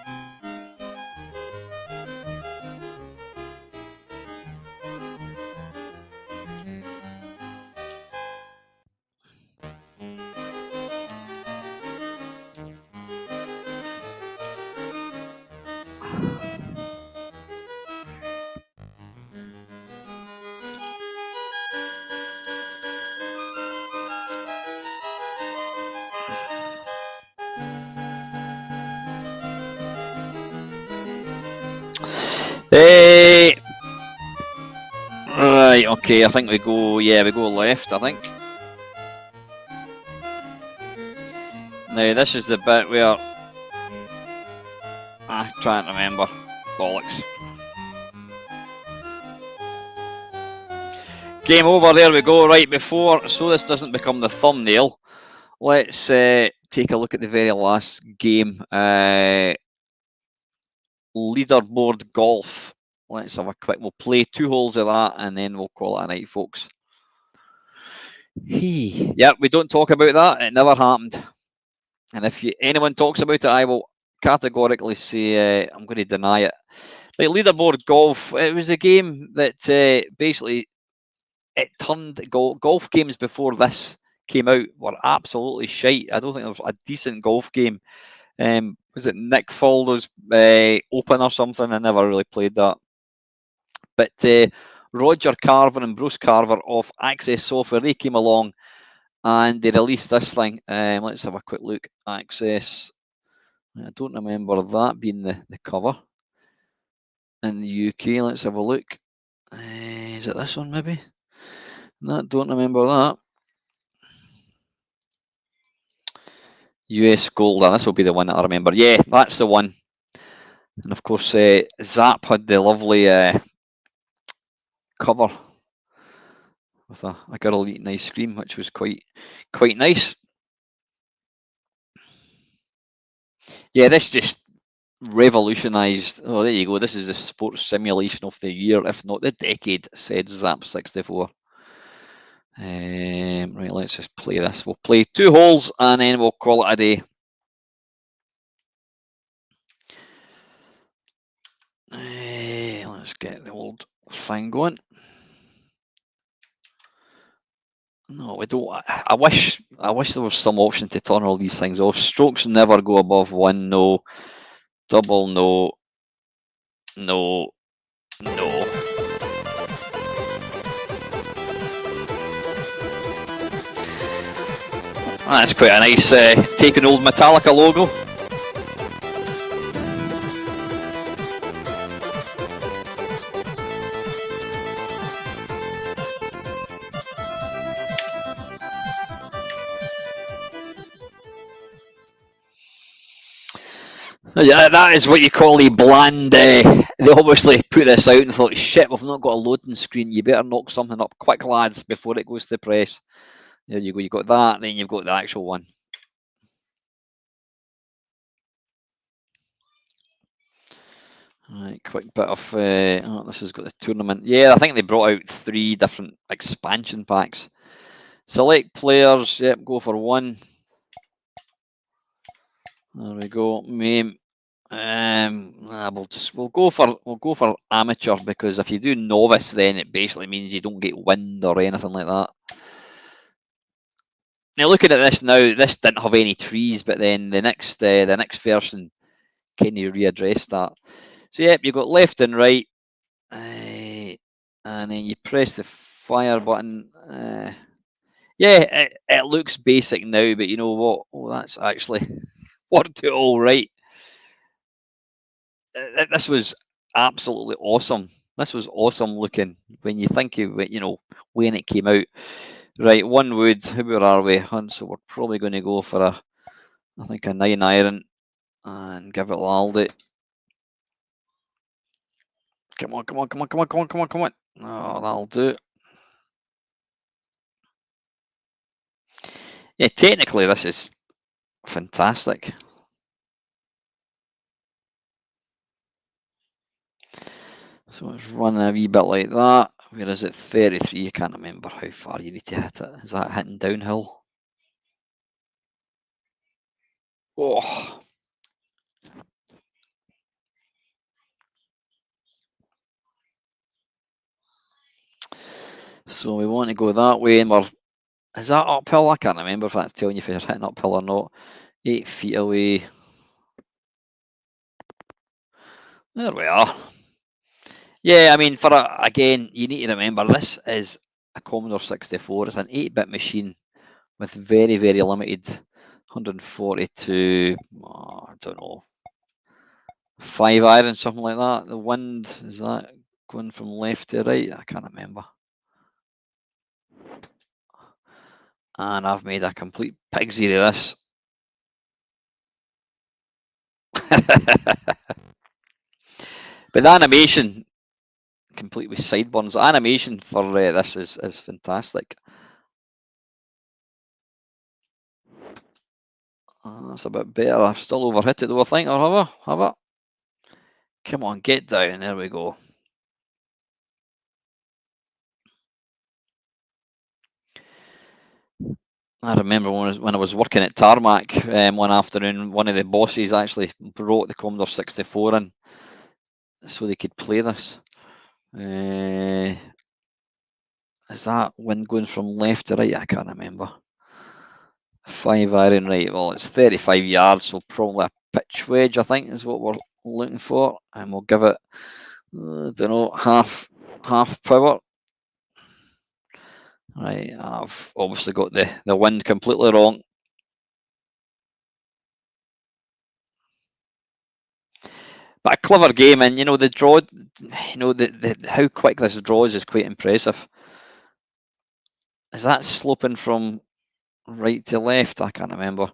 Right, okay, I think we go, yeah, we go left, I think. Now, this is the bit where I'm trying to remember. Bollocks. Game over, there we go. Right, before, so this doesn't become the thumbnail, let's take a look at the very last game. Leaderboard Golf. Let's have a quick, we'll play 2 holes of that and then we'll call it a night, folks. Yeah, we don't talk about that. It never happened. And if anyone talks about it, I will categorically say I'm going to deny it. Like Leaderboard Golf, it was a game that basically it turned golf games before this came out were absolutely shite. I don't think there was a decent golf game. Was it Nick Faldo's Open or something? I never really played that. But Roger Carver and Bruce Carver of Access Software, they came along and they released this thing. Let's have a quick look. Access. I don't remember that being the cover in the UK. Let's have a look. Is it this one maybe? No, don't remember that. US Gold. This will be the one that I remember. Yeah, that's the one. And of course, Zap had the lovely cover with a girl eating ice cream, which was quite nice. Yeah, this just revolutionised. Oh, there you go. This is the sports simulation of the year, if not the decade, said Zap64. Right, let's just play this. We'll play 2 holes and then we'll call it a day. Let's get the old thing going. No, we don't. I wish there was some option to turn all these things off. Strokes never go above 1. No. Double, no. No. No. That's quite a nice take an old Metallica logo. Yeah, that is what you call a bland. They obviously put this out and thought, shit, we've not got a loading screen. You better knock something up quick, lads, before it goes to press. There you go. You got that, then you've got the actual one. Right, quick bit of. Oh, this has got the tournament. Yeah, I think they brought out 3 different expansion packs. Select players. Yep, go for 1. There we go. Mame. We'll go for amateur, because if you do novice, then it basically means you don't get wind or anything like that. Now looking at this now, this didn't have any trees, but then the next version kind of readdressed that. So yep, you've got left and right, and then you press the fire button. Yeah, it looks basic now, but you know what? Oh, that's actually worked it all right. This was absolutely awesome. This was awesome looking when you think of it, you know, when it came out. Right, 1 wood. Where are we? So we're probably going to go for I think a 9 iron and give it Laldi. Come on, come on, come on, come on, come on, come on, come on. Oh, that'll do. Yeah, technically this is fantastic. So let's run a wee bit like that. Where is it? 33. I can't remember how far you need to hit it. Is that hitting downhill? Oh. So we want to go that way, and is that uphill? I can't remember if that's telling you if you're hitting uphill or not. 8 feet away. There we are. Yeah, I mean, again, you need to remember this is a Commodore 64. It's an 8-bit machine with very, very limited 142. I don't know, 5 iron, something like that. The wind, is that going from left to right? I can't remember. And I've made a complete pigsy of this. But the animation, complete with sideburns, the animation for this is fantastic. That's a bit better. I've still overhit it though, I think, or have I? Come on, get down. There we go. I remember when I was working at Tarmac one afternoon, one of the bosses actually brought the Commodore 64 in so they could play this. Is that wind going from left to right? I can't remember. 5 iron, right? Well, it's 35 yards, so probably a pitch wedge, I think, is what we're looking for, and we'll give it, I don't know, half power. Right, I've obviously got the wind completely wrong. But a clever game, and you know the draw, you know the how quick this draws is quite impressive. Is that sloping from right to left? I can't remember.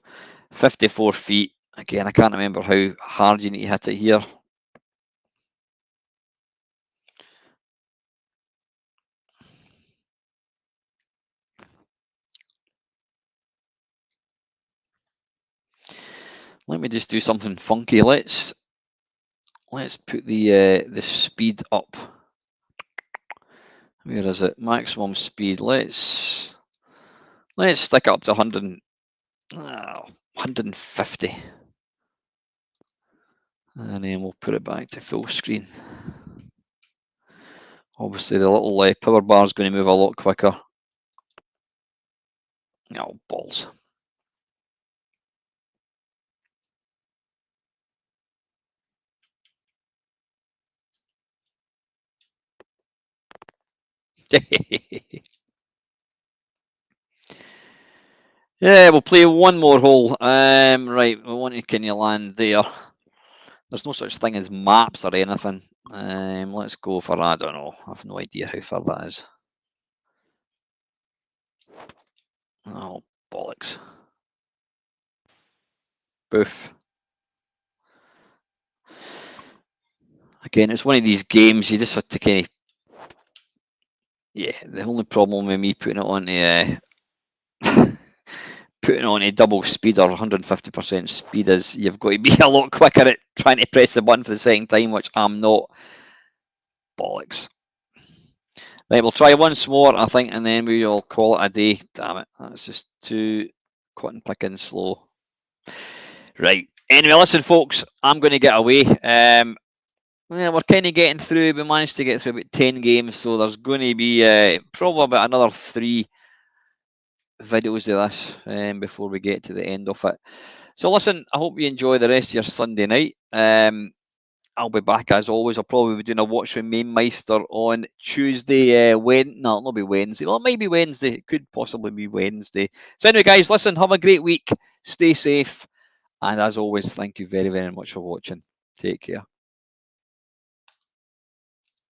54 feet. Again, I can't remember how hard you need to hit it here. Let me just do something funky. Let's put the speed up. Where is it? Maximum speed. Let's stick it up to 150. And then we'll put it back to full screen. Obviously, the little power bar is going to move a lot quicker. Oh, balls. Yeah, we'll play one more hole. Right, we want to can you land there? There's no such thing as maps or anything. Let's go for, I don't know. I have no idea how far that is. Oh, bollocks. Boof. Again, it's one of these games you just have to kind of... Yeah, the only problem with me putting it on putting on a double speed or 150% speed is you've got to be a lot quicker at trying to press the button for the second time, which I'm not. Bollocks. Right, we'll try once more, I think, and then we'll call it a day. Damn it, that's just too cut and pick and slow. Right, anyway, listen, folks, I'm going to get away. Yeah, we're kind of getting through. We managed to get through about 10 games, so there's going to be probably about another 3 videos of this before we get to the end of it. So listen, I hope you enjoy the rest of your Sunday night. I'll be back as always. I'll probably be doing a watch with Mamemeister on Tuesday. No, it'll be Wednesday. Well, it might be Wednesday. It could possibly be Wednesday. So anyway, guys, listen, have a great week. Stay safe. And as always, thank you very, very much for watching. Take care.